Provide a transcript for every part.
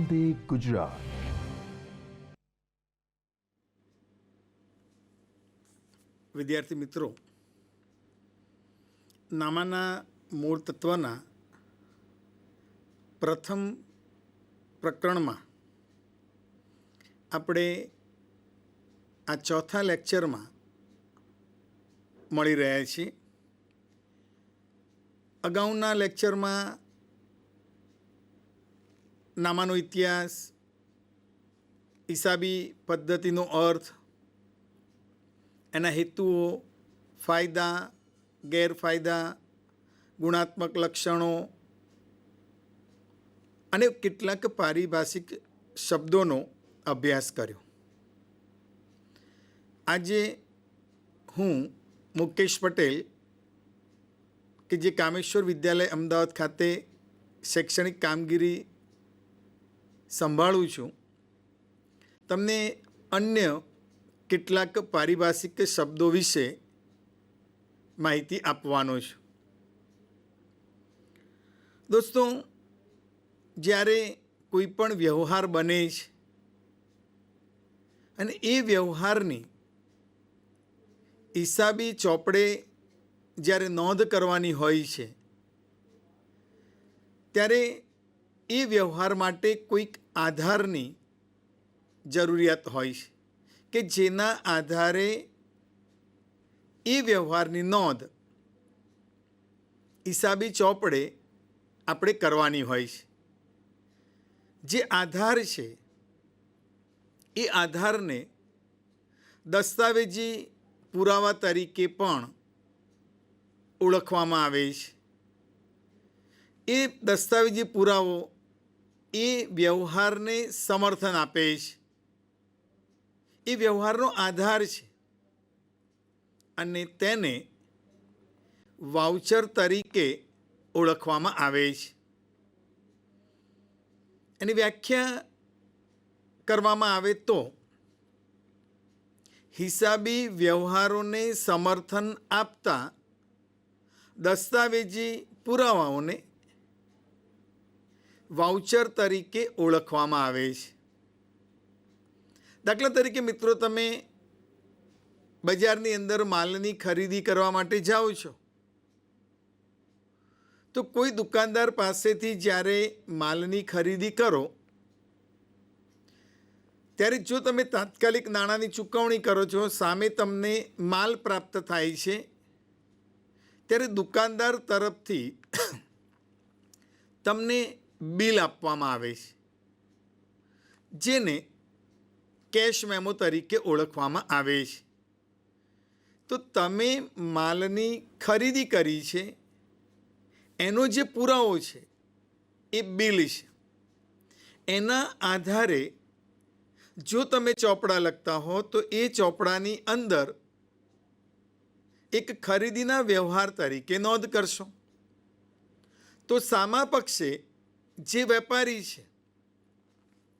વંદે ગુજરાત. વિદ્યાર્થી મિત્રો, નામાના મૂળ તત્વના પ્રથમ પ્રકરણમાં આપણે આ ચોથા લેક્ચરમાં મળી રહ્યા છીએ. અગાઉના લેક્ચરમાં નામાનો ઇતિહાસ, હિસાબી પદ્ધતિનો અર્થ, એના હેતુઓ, ફાયદા, ગેરફાયદા, ગુણાત્મક લક્ષણો અને કેટલાક પારિભાષિક શબ્દોનો અભ્યાસ કર્યો. આજે હું મુકેશ પટેલ કે જે કામેશ્વર વિદ્યાલય અમદાવાદ ખાતે શૈક્ષણિક કામગીરી સંભાળું છું, તમને અન્ય કેટલાક પારિભાષિક શબ્દો વિશે માહિતી આપવાનો છું. દોસ્તો, જ્યારે કોઈ પણ વ્યવહાર બને છે અને એ વ્યવહારની હિસાબી ચોપડે જ્યારે નોંધ કરવાની હોય છે, ત્યારે એ વ્યવહાર માટે કોઈક આધારની જરૂરિયાત હોય છે કે જેના આધારે એ વ્યવહારની નોંધ હિસાબી ચોપડે આપણે કરવાની હોય છે. જે આધાર છે એ આધારને દસ્તાવેજી પુરાવા તરીકે પણ ઓળખવામાં આવે છે. એ દસ્તાવેજી પુરાવો એ વ્યવહારને સમર્થન આપે છે, એ વ્યવહારનો આધાર છે અને તેને વાઉચર તરીકે ઓળખવામાં આવે છે. એની વ્યાખ્યા કરવામાં આવે તો હિસાબી વ્યવહારોને સમર્થન આપતા દસ્તાવેજી પુરાવાઓને વાઉચર તરીકે ઓળખવામાં આવે છે. દાખલા તરીકે મિત્રો, તમે બજારની અંદર માલની ખરીદી કરવા માટે જાઓ છો, તો કોઈ દુકાનદાર પાસેથી જ્યારે માલની ખરીદી કરો ત્યારે જો તમે તાત્કાલિક નાણાંની ચૂકવણી કરો છો, સામે તમને માલ પ્રાપ્ત થાય છે, ત્યારે દુકાનદાર તરફથી તમને બિલ આપવામાં આવે છે, જેને કેશ મેમો તરીકે ઓળખવામાં આવે છે. તો તમે માલની ખરીદી કરી છે એનો જે પુરાવો છે એ બિલ છે. એના આધારે જો તમે ચોપડા લખતા હો તો એ ચોપડાની અંદર એક ખરીદીના વ્યવહાર તરીકે નોંધ કરશો. તો સામા પક્ષે જે વેપારી છે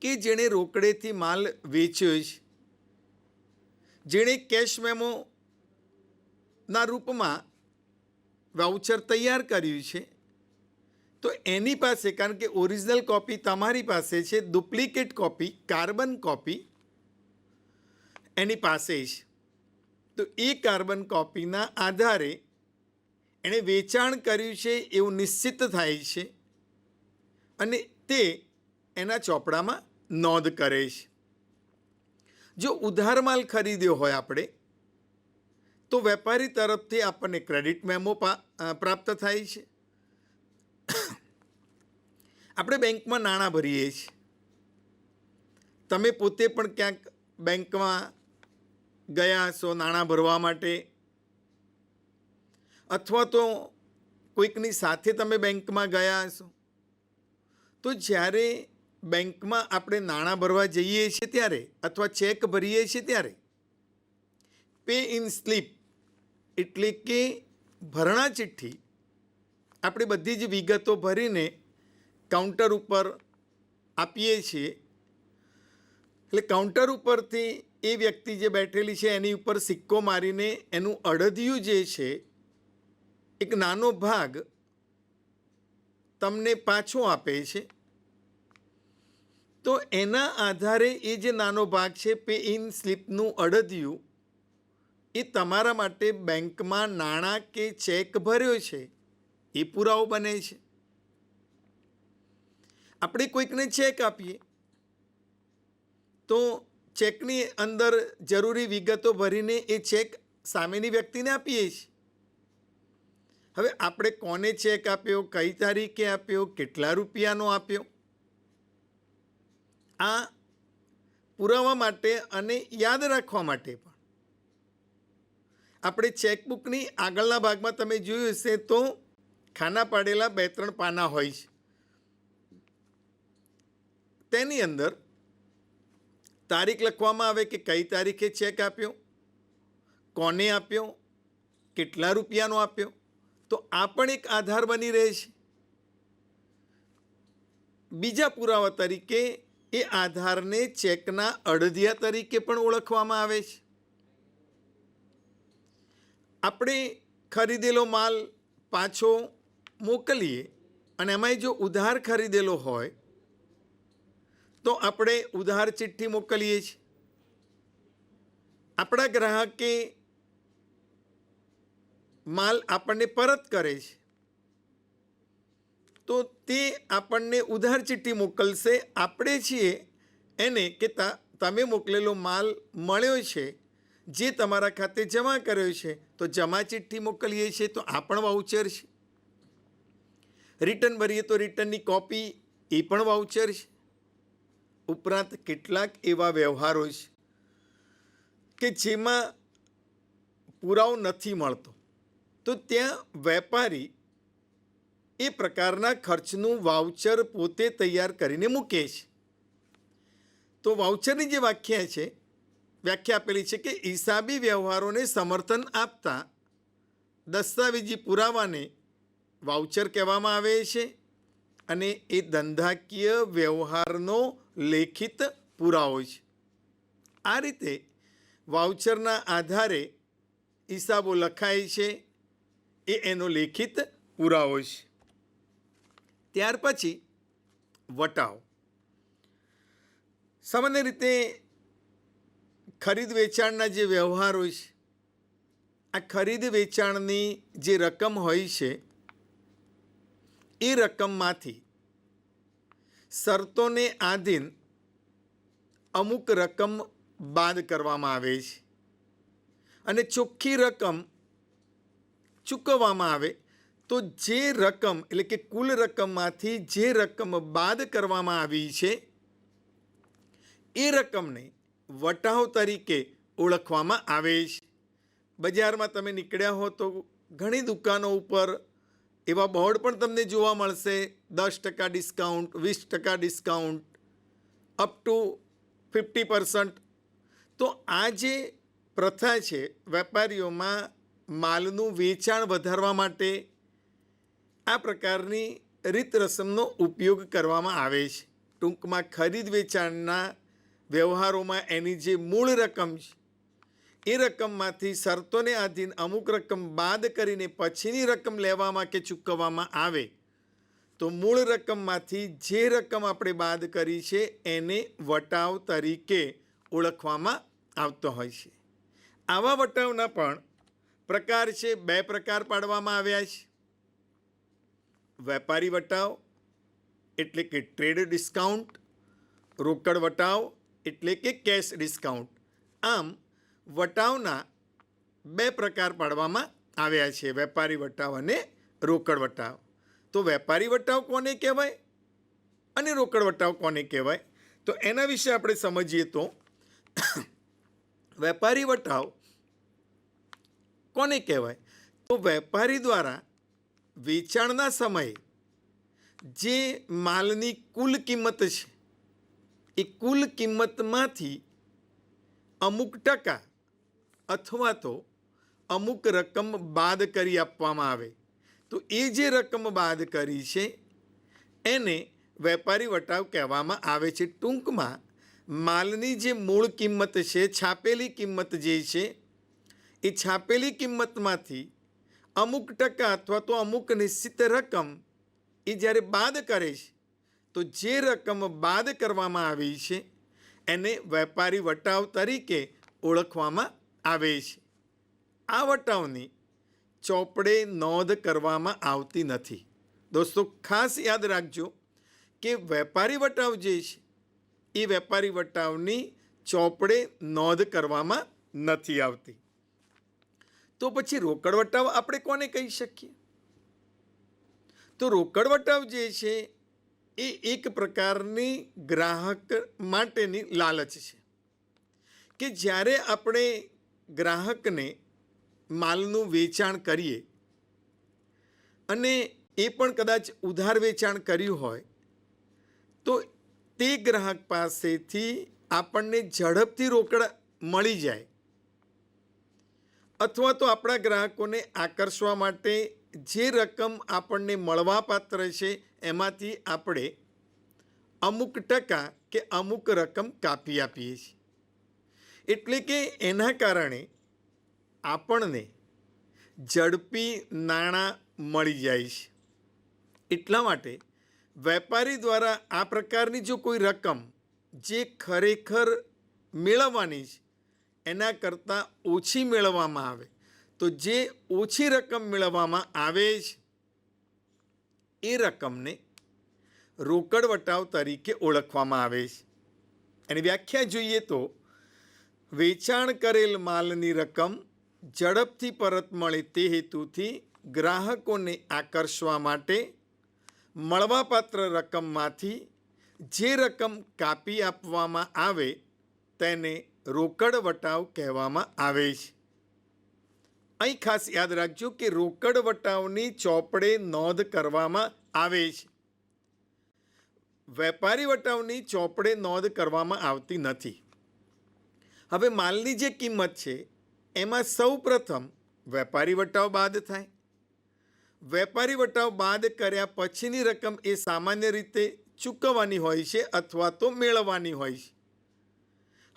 કે જેણે રોકડેથી માલ વેચ્યો છે, જેણે કેશ મેમોના રૂપમાં વાઉચર તૈયાર કર્યું છે, તો એની પાસે, કારણ કે ઓરિજિનલ કોપી તમારી પાસે છે, ડુપ્લિકેટ કોપી, કાર્બન કોપી એની પાસે છે. તો એ કાર્બન કોપીના આધારે એણે વેચાણ કર્યું છે એવું નિશ્ચિત થાય છે અને તે એના ચોપડામાં નોંધ કરે છે. જો ઉધાર માલ ખરીદ્યો હોય આપણે, તો વેપારી તરફથી આપણને ક્રેડિટ મેમો પ્રાપ્ત થાય છે. આપણે બેંકમાં નાણાં ભરીએ છીએ, તમે પોતે પણ ક્યાંક બેંકમાં ગયા હશો નાણાં ભરવા માટે, અથવા તો કોઈકની સાથે તમે બેંકમાં ગયા હશો. તો જ્યારે બેંકમાં આપણે નાણાં ભરવા જઈએ છીએ ત્યારે, અથવા ચેક ભરીએ છીએ ત્યારે, પે ઇન સ્લીપ એટલે કે ભરણા ચિઠ્ઠી આપણે બધી જ વિગતો ભરીને કાઉન્ટર ઉપર આપીએ છીએ. એટલે કાઉન્ટર ઉપરથી એ વ્યક્તિ જે બેઠેલી છે એની ઉપર સિક્કો મારીને એનું અડધિયું જે છે, એક નાનો ભાગ તમને પાછો આપે છે. તો તો એના આધારે એ જે નાનો ભાગ છે પે ઇન સ્લીપનું અડધિયું એ તમારા માટે બેંકમાં નાણાં કે ચેક ભર્યો છે એ પુરાવો બને છે. આપણે કોઈકને ચેક આપીએ તો ચેકની અંદર જરૂરી વિગતો ભરીને એ ચેક સામેની વ્યક્તિને આપીએ છીએ. હવે આપણે કોને ચેક આપ્યો, કઈ તારીખે આપ્યો, કેટલા રૂપિયાનો આપ્યો, આ પુરાવા માટે અને યાદ રાખવા માટે પણ. આપણે ચેકબુકની આગળના ભાગમાં તમે જોયું હશે તો ખાના પાડેલા 2-3 પાના હોય છે. તેની અંદર તારીખ લખવામાં આવે કે કઈ તારીખે ચેક આપ્યો, કોને આપ્યો, કેટલા રૂપિયાનો આપ્યો. તો આ પણ એક આધાર બની રહે છે. બીજા પુરાવા તરીકે એ આધારને ચેકના અડધિયા તરીકે પણ ઓળખવામાં આવે છે. આપણે ખરીદેલો માલ પાછો મોકલીએ અને એમાંય જો ઉધાર ખરીદેલો હોય તો આપણે ઉધાર ચિઠ્ઠી મોકલીએ છીએ. આપણા ગ્રાહકે માલ આપણને પરત કરે છે તો તે આપણને ઉધાર ચિઠ્ઠી મોકલશે. આપણે છીએ એને કે તમે મોકલેલો માલ મળ્યો છે, જે તમારા ખાતે જમા કર્યો છે, તો જમા ચિઠ્ઠી મોકલીએ છીએ. તો આ પણ વાઉચર છે. રિટર્ન ભરીએ તો રિટર્નની કોપી, એ પણ વાઉચર છે. ઉપરાંત કેટલાક એવા વ્યવહારો છે કે જેમાં પુરાવો નથી મળતો, તો ત્યાં વેપારી એ પ્રકારના ખર્ચનું વાઉચર પોતે તૈયાર કરીને મૂકે છે. તો વાઉચરની જે વ્યાખ્યા આપેલી છે કે હિસાબી વ્યવહારોને સમર્થન આપતા દસ્તાવેજી પુરાવાને વાઉચર કહેવામાં આવે છે અને એ ધંધાકીય વ્યવહારનો લેખિત પુરાવો છે. આ રીતે વાઉચરના આધારે હિસાબો લખાય છે, એ એનો લેખિત પુરાવો છે. ત્યાર પછી વટાવ. સામાન્ય રીતે ખરીદ વેચાણના જે વ્યવહારો છે, આ ખરીદ વેચાણની જે રકમ હોય છે એ રકમમાંથી શરતોને આધીન અમુક રકમ બાદ કરવામાં આવે છે અને ચોખ્ખી રકમ ચૂકવવામાં આવે. તો જે રકમ એટલે કે કુલ રકમમાંથી જે રકમ બાદ કરવામાં આવી છે એ રકમને વટાવ તરીકે ઓળખવામાં આવે છે. બજારમાં તમે નીકળ્યા હો તો ઘણી દુકાનો ઉપર એવા બોર્ડ પણ તમને જોવા મળશે, 10% ડિસ્કાઉન્ટ, 20% ડિસ્કાઉન્ટ, અપ ટુ 50%. તો આ જે પ્રથા છે વેપારીઓમાં માલનું વેચાણ વધારવા માટે આ પ્રકારની રીત રસમનો ઉપયોગ કરવામાં આવે છે. ટૂંકમાં ખરીદ વેચાણના વ્યવહારોમાં એની જે મૂળ રકમ છે એ રકમમાંથી શરતોને આધીન અમુક રકમ બાદ કરીને પછીની રકમ લેવામાં કે ચૂકવવામાં આવે તો મૂળ રકમમાંથી જે રકમ આપણે બાદ કરી છે એને વટાવ તરીકે ઓળખવામાં આવતો હોય છે. આવા વટાવના પણ પ્રકાર છે. 2 પ્રકાર પાડવામાં આવ્યા છે. વેપારી વટાવ એટલે કે ટ્રેડ ડિસ્કાઉન્ટ, રોકડ વટાવ એટલે કે કેશ ડિસ્કાઉન્ટ. આમ વટાવના 2 પ્રકાર પાડવામાં આવ્યા છે, વેપારી વટાવ અને રોકડ વટાવ. તો વેપારી વટાવ કોને કહેવાય અને રોકડ વટાવ કોને કહેવાય, તો એના વિશે આપણે સમજીએ તો વેપારી વટાવ કોને કહેવાય? તો વેપારી દ્વારા વેચાણના સમયે જે માલની કુલ કિંમત છે એ કુલ કિંમતમાંથી અમુક ટકા અથવા તો અમુક રકમ બાદ કરી આપવામાં આવે. તો એ જે રકમ બાદ કરી છે એને વેપારી વટાવ કહેવામાં આવે છે. ટૂંકમાં માલની જે મૂળ કિંમત છે, છાપેલી કિંમત જે છે, એ છાપેલી કિંમતમાંથી અમુક ટકા અથવા તો અમુક નિશ્ચિત રકમ એ જ્યારે બાદ કરે છે તો જે રકમ બાદ કરવામાં આવી છે એને વેપારી વટાવ તરીકે ઓળખવામાં આવે છે. આ વટાવની ચોપડે નોંધ કરવામાં આવતી નથી. દોસ્તો ખાસ યાદ રાખજો કે વેપારી વટાવ જે છે એ વેપારી વટાવની ચોપડે નોંધ કરવામાં નથી આવતી. તો પછી રોકડ વટાવ આપણે કોને કહી શકીએ? તો રોકડ વટાવ જે છે એ એક પ્રકારની ગ્રાહક માટેની લાલચ છે કે જ્યારે આપણે ગ્રાહકને માલનું વેચાણ કરીએ અને એ પણ કદાચ ઉધાર વેચાણ કર્યું હોય તો તે ગ્રાહક પાસેથી આપણને ઝડપથી રોકડ મળી જાય, અથવા તો આપણા ગ્રાહકોને આકર્ષવા માટે જે રકમ આપણને મળવાપાત્ર છે એમાંથી આપણે અમુક ટકા કે અમુક રકમ કાપી આપીએ છીએ. એટલે કે એના કારણે આપણને ઝડપી નાણાં મળી જાય છે. એટલા માટે વેપારી દ્વારા આ પ્રકારની જો કોઈ રકમ જે ખરેખર મેળવવાની છે એના કરતાં ઓછી મેળવવામાં આવે તો જે ઓછી રકમ મેળવવામાં આવે છે એ રકમને રોકડ વટાવ તરીકે ઓળખવામાં આવે છે. એની વ્યાખ્યા જોઈએ તો વેચાણ કરેલ માલની રકમ ઝડપથી પરત મળે તે હેતુથી ગ્રાહકોને આકર્ષવા માટે મળવાપાત્ર રકમમાંથી જે રકમ કાપી આપવામાં આવે તેને રોકડ વટાવ કહેવામાં આવે છે. અહીં ખાસ યાદ રાખજો કે રોકડ વટાવની ચોપડે નોંધ કરવામાં આવે છે. વેપારી વટાવની ચોપડે નોંધ કરવામાં આવતી નથી. હવે માલની જે કિંમત છે એમાં સૌ પ્રથમ વેપારી વટાવ બાદ થાય. વેપારી વટાવ બાદ કર્યા પછીની રકમ એ સામાન્ય રીતે ચૂકવવાની હોય છે અથવા તો મેળવવાની હોય છે.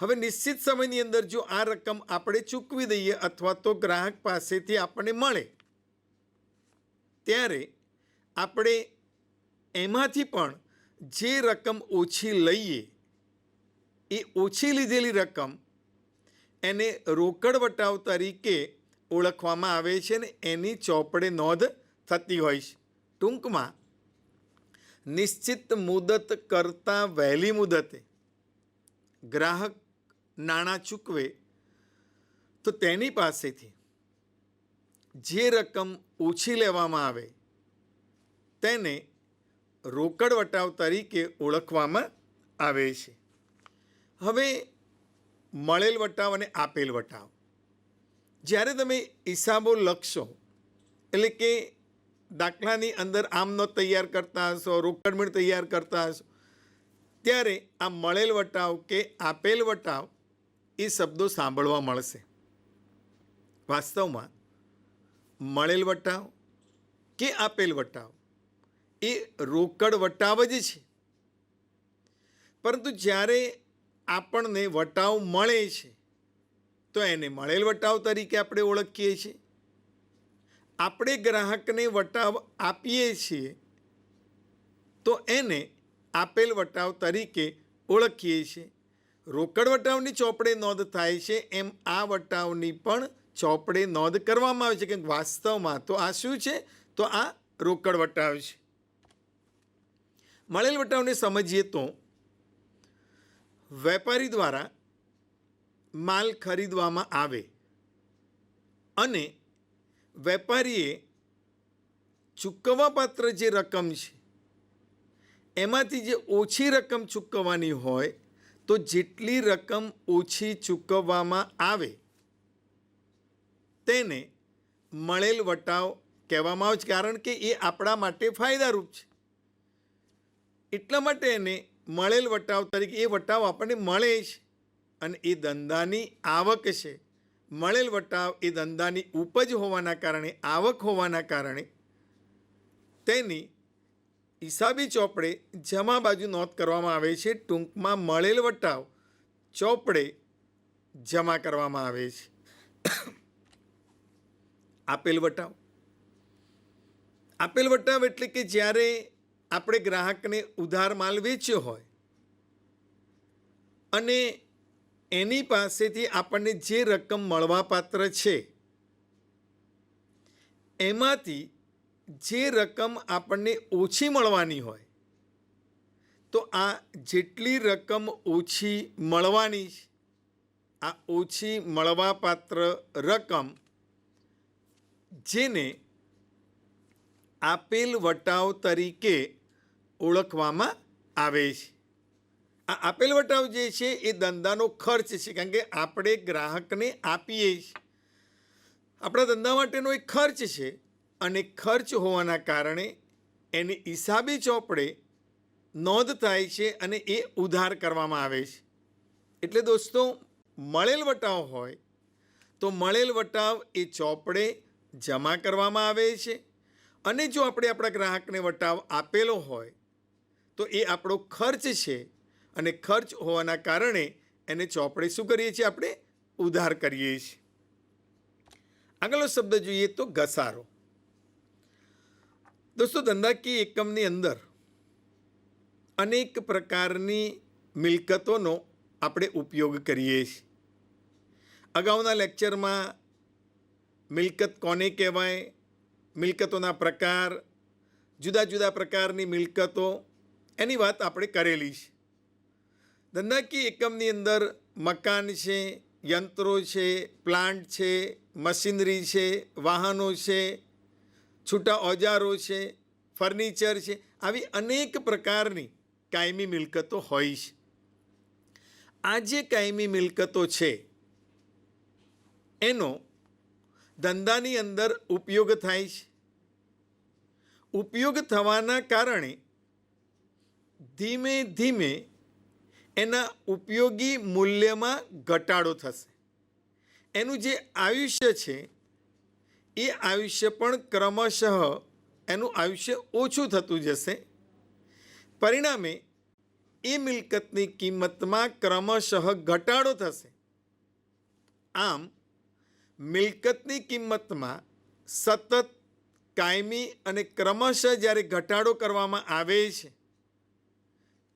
હવે નિશ્ચિત સમયની અંદર જો આ રકમ આપણે ચૂકવી દઈએ અથવા તો ગ્રાહક પાસેથી આપણને મળે ત્યારે આપણે એમાંથી પણ જે રકમ ઓછી લઈએ એ ઓછી લીધેલી રકમ એને રોકડ વટાવ તરીકે ઓળખવામાં આવે છે ને એની ચોપડે નોંધ થતી હોય છે. ટૂંકમાં નિશ્ચિત મુદત કરતાં વહેલી મુદતે ગ્રાહક નાણાં ચૂકવે તો તેની પાસેથી જે રકમ ઓછી લેવામાં આવે તેને રોકડ વટાવ તરીકે ઓળખવામાં આવે છે. હવે મળેલ વટાવ અને આપેલ વટાવ, જ્યારે તમે હિસાબો લખશો એટલે કે દાખલાની અંદર આમ નોંધ તૈયાર કરતા હશો, રોકડ મીણ તૈયાર કરતા હશો ત્યારે આ મળેલ વટાવ કે આપેલ વટાવ એ શબ્દો સાંભળવા મળશે. વાસ્તવમાં મળેલ વટાવ કે આપેલ વટાવ એ રોકડ વટાવ જ છે, પરંતુ જ્યારે આપણને વટાવ મળે છે તો એને મળેલ વટાવ તરીકે આપણે ઓળખીએ છીએ. આપણે ગ્રાહકને વટાવ આપીએ છીએ તો એને આપેલ વટાવ તરીકે ઓળખીએ છીએ. રોકડ વટાવની ચોપડે નોંધ થાય છે એમ આ વટાવની પણ ચોપડે નોંધ કરવામાં આવે છે કે વાસ્તવમાં તો આ શું છે? તો આ રોકડ વટાવ છે. મળેલ વટાવને સમજીએ તો વેપારી દ્વારા માલ ખરીદવામાં આવે અને વેપારીએ ચૂકવવાપાત્ર જે રકમ છે એમાંથી જે ઓછી રકમ ચૂકવવાની હોય તો જેટલી રકમ ઓછી ચૂકવવામાં આવે તેને મળેલ વટાવ કહેવામાં આવે છે, કારણ કે એ આપણા માટે ફાયદારૂપ છે. એટલા માટે એને મળેલ વટાવ તરીકે એ વટાવ આપણને મળે છે અને એ ધંધાની આવક છે. મળેલ વટાવ એ ધંધાની ઉપજ હોવાના કારણે, આવક હોવાના કારણે તેની હિસાબી ચોપડે જમા બાજુ નોંધ કરવામાં આવે છે. ટૂંકમાં મળેલ વટાવ ચોપડે જમા કરવામાં આવે છે. આપેલ વટાવ એટલે કે જ્યારે આપણે ગ્રાહકને ઉધાર માલ વેચ્યો હોય અને એની પાસેથી આપણને જે રકમ મળવાપાત્ર છે એમાંથી જે રકમ આપણને ઓછી મળવાની હોય, તો આ જેટલી રકમ ઓછી મળવાની, આ ઓછી મળવાપાત્ર રકમ જેને આપેલ વટાવ તરીકે ઓળખવામાં આવે છે. આ આપેલ વટાવ જે છે એ ધંધાનો ખર્ચ છે, કારણ કે આપણે ગ્રાહકને આપીએ છીએ. આપણા ધંધા માટેનો એક ખર્ચ છે અને ખર્ચ હોવાના કારણે એની હિસાબી ચોપડે નોંધ થાય છે અને એ ઉધાર કરવામાં આવે છે. એટલે દોસ્તો, મળેલ વટાવ હોય તો મળેલ વટાવ એ ચોપડે જમા કરવામાં આવે છે અને જો આપણે આપણા ગ્રાહકને વટાવ આપેલો હોય તો એ આપણો ખર્ચ છે અને ખર્ચ હોવાના કારણે એને ચોપડે શું કરીએ છીએ? આપણે ઉધાર કરીએ છીએ. આગળનો શબ્દ જોઈએ તો ઘસારો. દોસ્તો, ધંધાકીય એકમની અંદર અનેક પ્રકારની મિલકતોનો આપણે ઉપયોગ કરીએ છીએ. અગાઉના લેક્ચરમાં મિલકત કોને કહેવાય, મિલકતોના પ્રકાર, જુદા જુદા પ્રકારની મિલકતો, એની વાત આપણે કરેલી છે. ધંધાકીય એકમની અંદર મકાન છે, યંત્રો છે, પ્લાન્ટ છે, મશીનરી છે, વાહનો છે, છૂટા ઓજારો છે, ફર્નિચર છે, આવી અનેક પ્રકારની કાયમી મિલકતો હોય છે. આ જે કાયમી મિલકતો છે એનો ધંધાની અંદર ઉપયોગ થાય છે. ઉપયોગ થવાના કારણે ધીમે ધીમે એના ઉપયોગી મૂલ્યમાં ઘટાડો થશે. એનું જે આયુષ્ય છે એ આયુષ્ય પણ ક્રમશઃ એનું આયુષ્ય ઓછું થતું જશે. પરિણામે એ મિલકતની કિંમતમાં ક્રમશઃ ઘટાડો થશે. આમ મિલકતની કિંમતમાં સતત, કાયમી અને ક્રમશઃ જ્યારે ઘટાડો કરવામાં આવે છે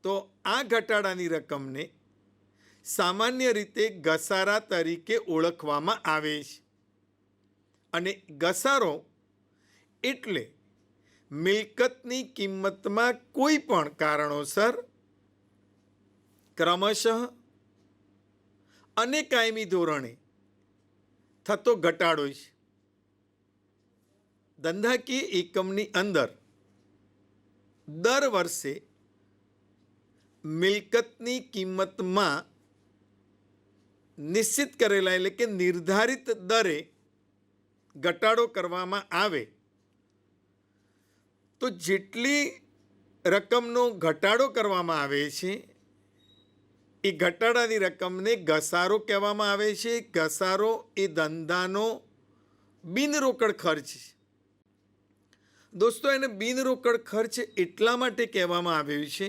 તો આ ઘટાડાની રકમને સામાન્ય રીતે ઘસારા તરીકે ઓળખવામાં આવે છે. અને ઘસારો એટલે મિલકતની કિંમતમાં કોઈ પણ કારણોસર ક્રમશઃ અને કાયમી ધોરણે થતો ઘટાડો છે. ધંધાકીય એકમની અંદર દર વર્ષે મિલકતની કિંમતમાં નિશ્ચિત કરેલા એટલે કે નિર્ધારિત દરે ઘટાડો કરવામાં આવે તો જેટલી રકમનો ઘટાડો કરવામાં આવે છે એ ઘટાડાની રકમને ઘસારો કહેવામાં આવે છે. ઘસારો એ ધંધાનો બિનરોકડ ખર્ચ છે. દોસ્તો, એને બિનરોકડ ખર્ચ એટલા માટે કહેવામાં આવ્યું છે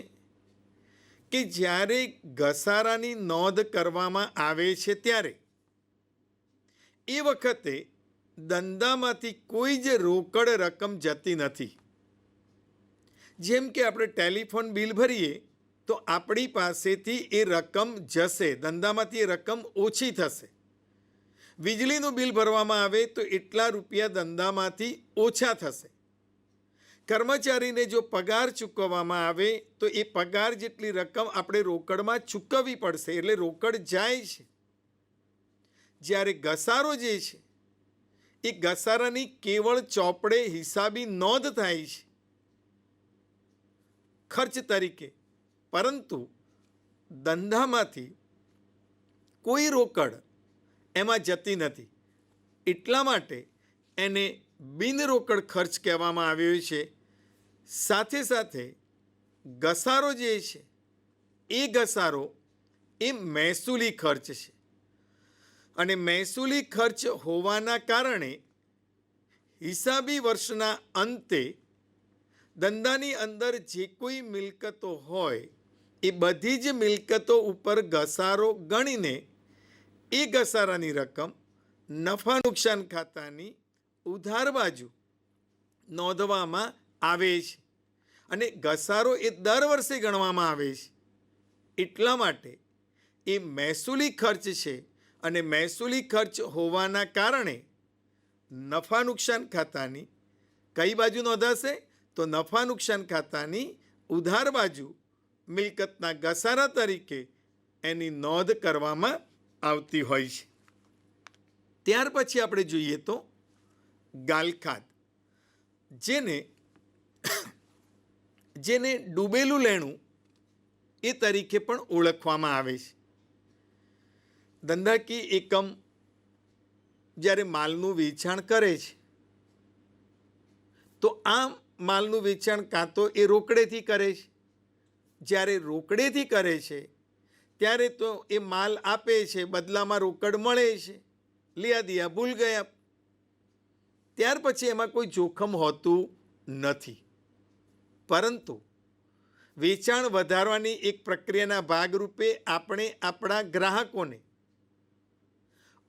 કે જ્યારે ઘસારાની નોંધ કરવામાં આવે છે ત્યારે એ વખતે ધંધામાંથી કોઈ જ રોકડ રકમ જતી નથી. જેમ કે આપણે ટેલિફોન બિલ ભરીએ તો આપણી પાસેથી એ રકમ જશે, ધંધામાંથી એ રકમ ઓછી થશે. વીજળીનું બિલ ભરવામાં આવે તો એટલા રૂપિયા ધંધામાંથી ઓછા થશે. કર્મચારીને જો પગાર ચૂકવવામાં આવે તો એ પગાર જેટલી રકમ આપણે રોકડમાં ચૂકવવી પડશે, એટલે રોકડ જાય છે. જ્યારે ઘસારો જે છે એ ઘસારાની કેવળ ચોપડે હિસાબી નોંધ થાય છે ખર્ચ તરીકે, પરંતુ ધંધામાંથી કોઈ રોકડ એમાં જતી નથી. એટલા માટે એને બિનરોકડ ખર્ચ કહેવામાં આવ્યો છે. સાથે સાથે ઘસારો જે છે એ ઘસારો એ મહેસૂલી ખર્ચ છે અને મહેસૂલી ખર્ચ હોવાના કારણે હિસાબી વર્ષના અંતે ધંધાની અંદર જે કોઈ મિલકતો હોય એ બધી જ મિલકતો ઉપર ઘસારો ગણીને એ ઘસારાની રકમ નફા નુકસાન ખાતાની ઉધાર બાજુ નોંધવામાં આવે છે. અને ઘસારો એ દર વર્ષે ગણવામાં આવે છે. એટલા માટે એ મહેસૂલી ખર્ચ છે અને મહેસૂલી ખર્ચ હોવાના કારણે નફા નુકસાન ખાતાની કઈ બાજુ નોંધાશે? તો નફા નુકસાન ખાતાની ઉધાર બાજુ મિલકતના ઘસારા તરીકે એની નોંધ કરવામાં આવતી હોય છે. ત્યાર પછી આપણે જોઈએ તો ગાલખાદ, જેને ડૂબેલું લેણું એ તરીકે પણ ઓળખવામાં આવે છે. ધંધાકીય એકમ જ્યારે માલનું વેચાણ કરે છે તો આ માલનું વેચાણ કાં તો એ રોકડેથી કરે છે. જ્યારે રોકડેથી કરે છે ત્યારે તો એ માલ આપે છે, બદલામાં રોકડ મળે છે, લિયા દિયા ભૂલ ગયા. ત્યાર પછી એમાં કોઈ જોખમ હોતું નથી. પરંતુ વેચાણ વધારવાની એક પ્રક્રિયાના ભાગરૂપે આપણે આપણા ગ્રાહકોને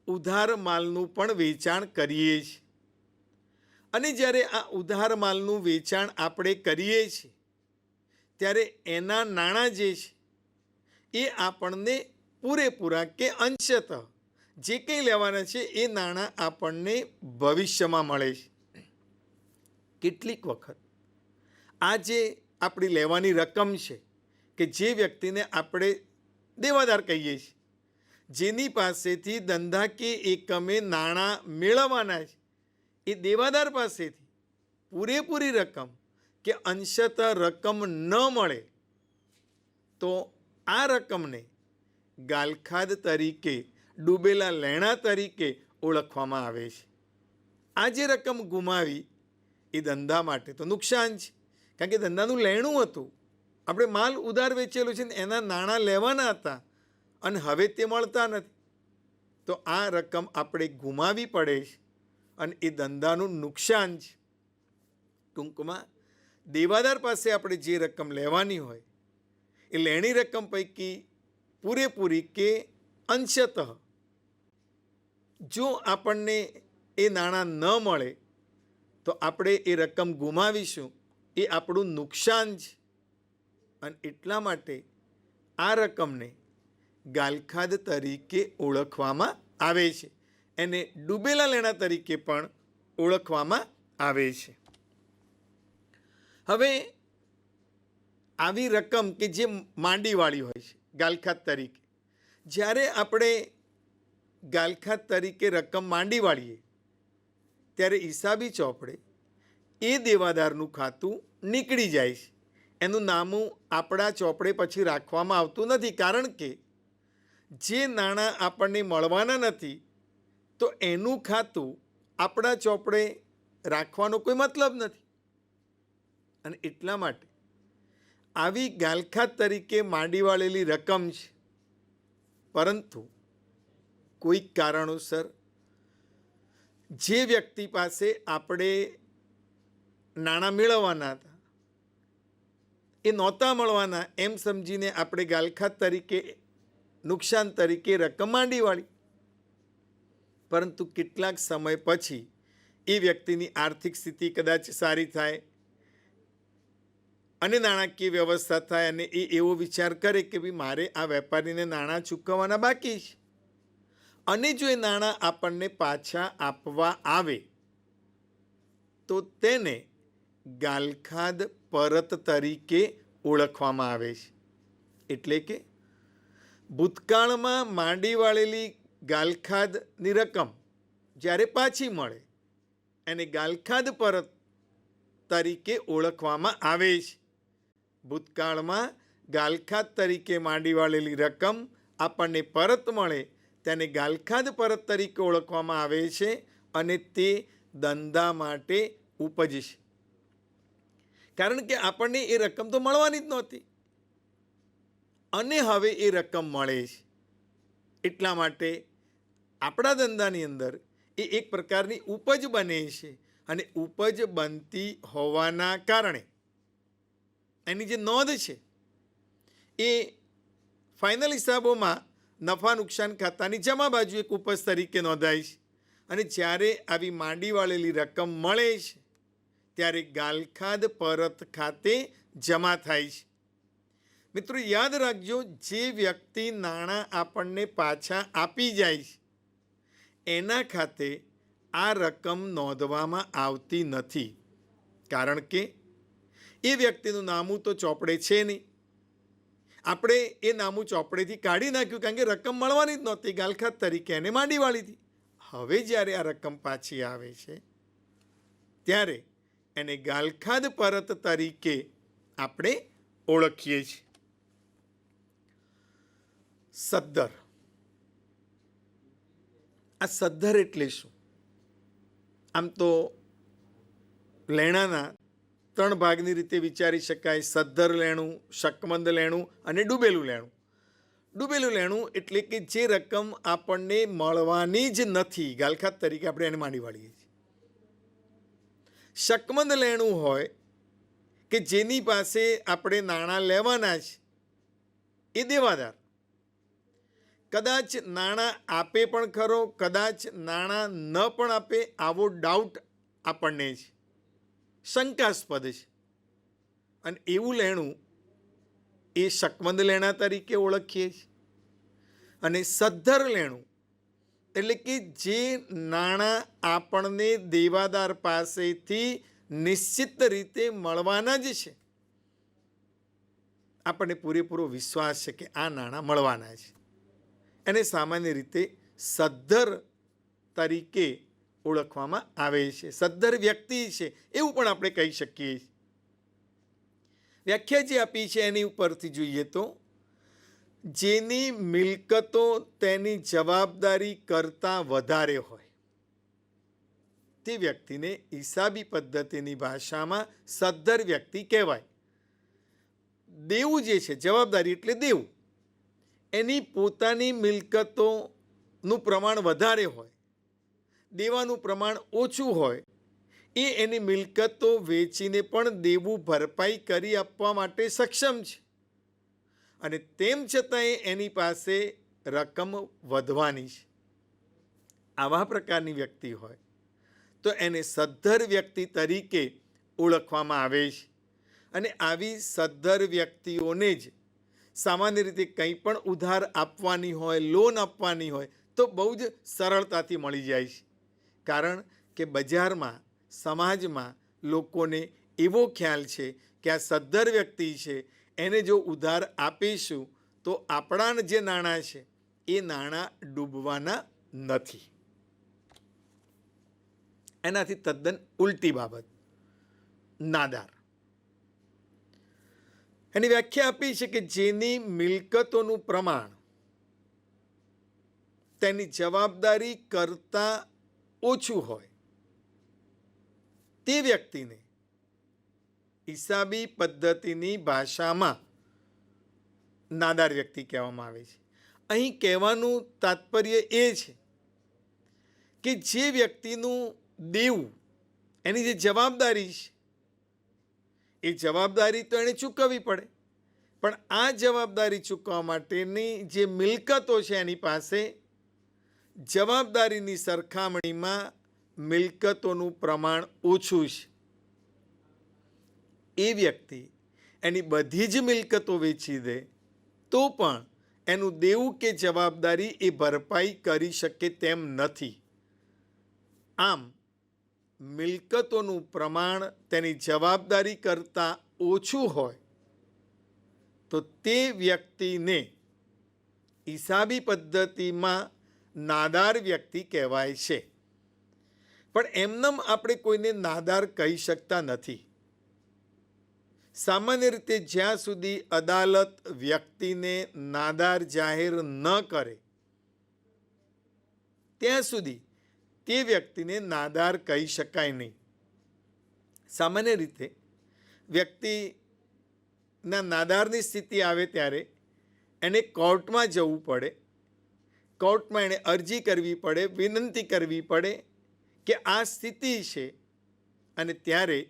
ઉધાર માલનું પણ વેચાણ કરીએ છીએ. અને જ્યારે આ ઉધાર માલનું વેચાણ આપણે કરીએ છીએ ત્યારે એના નાણાં જે છે એ આપણને પૂરેપૂરા કે અંશતઃ જે કંઈ લેવાના છે એ નાણાં આપણને ભવિષ્યમાં મળે છે. કેટલીક વખત આ જે આપણી લેવાની રકમ છે કે જે વ્યક્તિને આપણે દેવાદાર કહીએ છીએ, જેની પાસેથી ધંધાકીય એકમે નાણાં મેળવવાના છે, એ દેવાદાર પાસેથી પૂરેપૂરી રકમ કે અંશતઃ રકમ ન મળે તો આ રકમને ગાલખાદ તરીકે, ડૂબેલા લેણા તરીકે ઓળખવામાં આવે છે. આ જે રકમ ગુમાવી એ ધંધા માટે તો નુકસાન છે, કારણ કે ધંધાનું લેણું હતું, આપણે માલ ઉધાર વેચેલું છે ને એના નાણાં લેવાના હતા અને હવે તે મળતા નથી, તો આ રકમ આપણે ગુમાવી પડે છે અને એ ધંધાનું નુકસાન છે. ટૂંકમાં દેવાદાર પાસે આપણે જે રકમ લેવાની હોય એ લેણી રકમ પૈકી પૂરેપૂરી કે અંશતઃ જો આપણને એ નાણાં ન મળે તો આપણે એ રકમ ગુમાવીશું, એ આપણું નુકસાન છે. અને એટલા માટે આ રકમને ગાલખાદ તરીકે ઓળખવામાં આવે છે. એને ડૂબેલા લેણા તરીકે પણ ઓળખવામાં આવે છે. હવે આવી રકમ કે જે માંડીવાળી હોય છે ગાલખાદ તરીકે, જ્યારે આપણે ગાલખાદ તરીકે રકમ માંડી વાળીએ ત્યારે હિસાબી ચોપડે એ દેવાદારનું ખાતું નીકળી જાય છે. એનું નામું આપણા ચોપડે પછી રાખવામાં આવતું નથી, કારણ કે જે નાણાં આપણને મળવાના નથી તો એનું ખાતું આપણા ચોપડે રાખવાનો કોઈ મતલબ નથી. અને એટલા માટે આવી ગાલખાદ તરીકે માંડી વાળેલી રકમ છે, પરંતુ કોઈક કારણોસર જે વ્યક્તિ પાસે આપણે નાણાં મેળવવાના હતા એ નહોતા મળવાના એમ સમજીને આપણે ગાલખાદ તરીકે, નુકસાન તરીકે રકમ માંડી વાળી. પરંતુ કેટલાક સમય પછી એ વ્યક્તિની આર્થિક સ્થિતિ કદાચ સારી થાય અને નાણાકીય વ્યવસ્થા થાય અને એ એવો વિચાર કરે કે ભાઈ મારે આ વેપારીને નાણાં ચૂકવવાના બાકી છે, અને જો એ નાણાં આપણને પાછા આપવા આવે તો તેને ગાલખાદ પરત તરીકે ઓળખવામાં આવે છે. એટલે કે ભૂતકાળમાં માંડી વાળેલી ગાલખાદની રકમ જ્યારે પાછી મળે એને ગાલખાદ પરત તરીકે ઓળખવામાં આવે છે. ભૂતકાળમાં ગાલખાદ તરીકે માંડી વાળેલી રકમ આપણને પરત મળે તેને ગાલખાદ પરત તરીકે ઓળખવામાં આવે છે અને તે ધંધા માટે ઉપજશે. કારણ કે આપણને એ રકમ તો મળવાની જ નહોતી અને હવે એ રકમ મળે છે. એટલા માટે આપણા ધંધાની અંદર એ એક પ્રકારની ઉપજ બને છે અને ઉપજ બનતી હોવાના કારણે એની જે નોંધ છે એ ફાઇનલ હિસાબોમાં નફા નુકસાન ખાતાની જમા બાજુ એક ઉપજ તરીકે નોંધાય છે. અને જ્યારે આવી માંડી વાળેલી રકમ મળે છે ત્યારે ગાલખાદ પરત ખાતે જમા થાય છે. મિત્રો યાદ રાખજો, જે વ્યક્તિ નાણાં આપણને પાછા આપી જાય છે એના ખાતે આ રકમ નોંધવામાં આવતી નથી, કારણ કે એ વ્યક્તિનું નામું તો ચોપડે છે નહીં. આપણે એ નામું ચોપડેથી કાઢી નાખ્યું, કારણ કે રકમ મળવાની જ નહોતી, ગાલખાત તરીકે એને માંડી વાળી હતી. હવે જ્યારે આ રકમ પાછી આવે છે ત્યારે એને ગાલખાદ પરત તરીકે આપણે ઓળખીએ છીએ. સદ્ધર. આ સદ્ધર એટલે શું? આમ તો લેણાના 3 ભાગની રીતે વિચારી શકાય: સદ્ધર લેણું, શકમંદ લેણું અને ડૂબેલું લેણું. ડૂબેલું લેણું એટલે કે જે રકમ આપણને મળવાની જ નથી, ગાલખાત તરીકે આપણે એને માંડી વાળીએ છીએ. શકમંદ લેણું હોય કે જેની પાસે આપણે નાણાં લેવાના છે, એ દેવાદાર કદાચ નાણાં આપે પણ ખરો, કદાચ નાણાં ન પણ આપે, આવો ડાઉટ આપણને છે, શંકાસ્પદ છે. અને એવું લેણું એ શકમંદ લેણા તરીકે ઓળખીએ છીએ. અને સદ્ધર લેણું એટલે કે જે નાણાં આપણને દેવાદાર પાસેથી નિશ્ચિત રીતે મળવાના જ છે, આપણને પૂરેપૂરો વિશ્વાસ છે કે આ નાણાં મળવાના છે, એને સામાન્ય રીતે સદ્ધર તરીકે ઓળખવામાં આવે છે. સદ્ધર વ્યક્તિ છે એવું પણ આપણે કહી શકીએ. વ્યાખ્યા જે આપી છે એની ઉપરથી જોઈએ તો, જેની મિલકતો તેની જવાબદારી કરતાં વધારે હોય તે વ્યક્તિને હિસાબી પદ્ધતિની ભાષામાં સદ્ધર વ્યક્તિ કહેવાય. દેવું જે છે, જવાબદારી એટલે દેવું, એની પોતાની મિલકતોનું પ્રમાણ વધારે હોય, દેવાનું પ્રમાણ ઓછું હોય, એ એની મિલકતો વેચીને પણ દેવું ભરપાઈ કરી આપવા માટે સક્ષમ છે. અને તેમ છતાંય એની પાસે રકમ વધવાની છે. આવા પ્રકારની વ્યક્તિ હોય તો એને સદ્ધર વ્યક્તિ તરીકે ઓળખવામાં આવે છે. અને આવી સદ્ધર વ્યક્તિઓને જ સામાન્ય રીતે કંઈ પણ ઉધાર આપવાની હોય, લોન આપવાની હોય તો બહુ જ સરળતાથી મળી જાય છે. કારણ કે બજારમાં, સમાજમાં લોકોને એવો ખ્યાલ છે કે આ સદ્ધર વ્યક્તિ છે, એને જો ઉધાર આપીશું તો આપણા જે નાણાં છે એ નાણાં ડૂબવાના નથી. એનાથી તદ્દન ઉલટી બાબત નાદાર. એની વ્યાખ્યા આપી છે કે જેની મિલકતોનું પ્રમાણ તેની જવાબદારી કરતાં ઓછું હોય તે વ્યક્તિને હિસાબી પદ્ધતિની ભાષામાં નાદાર વ્યક્તિ કહેવામાં આવે છે. અહીં કહેવાનું તાત્પર્ય એ છે કે જે વ્યક્તિનું દેવું, એની જે જવાબદારી છે એ જવાબદારી તો એણે ચૂકવવી પડે, પણ આ જવાબદારી ચૂકવવા માટેની જે મિલકતો છે એની પાસે જવાબદારીની સરખામણીમાં મિલકતોનું પ્રમાણ ઓછું છે. એ વ્યક્તિ એની બધી જ મિલકતો વેચી દે તો પણ એનું દેવું કે જવાબદારી એ ભરપાઈ કરી શકે તેમ નથી. આમ મિલકતોનું પ્રમાણ તેની જવાબદારી કરતાં ઓછું હોય તો તે વ્યક્તિને હિસાબી પદ્ધતિમાં નાદાર વ્યક્તિ કહેવાય છે. પણ એમનેમ આપણે કોઈને નાદાર કહી શકતા નથી. સામાન્ય રીતે જ્યાં સુધી અદાલત વ્યક્તિને નાદાર જાહેર ન કરે ત્યાં સુધી તે વ્યક્તિને નાદાર કહી શકાય નહીં. સામાન્ય રીતે વ્યક્તિના નાદારની સ્થિતિ આવે ત્યારે એને કોર્ટમાં જવું પડે, કોર્ટમાં એણે અરજી કરવી પડે, વિનંતી કરવી પડે કે આ સ્થિતિ છે, અને ત્યારે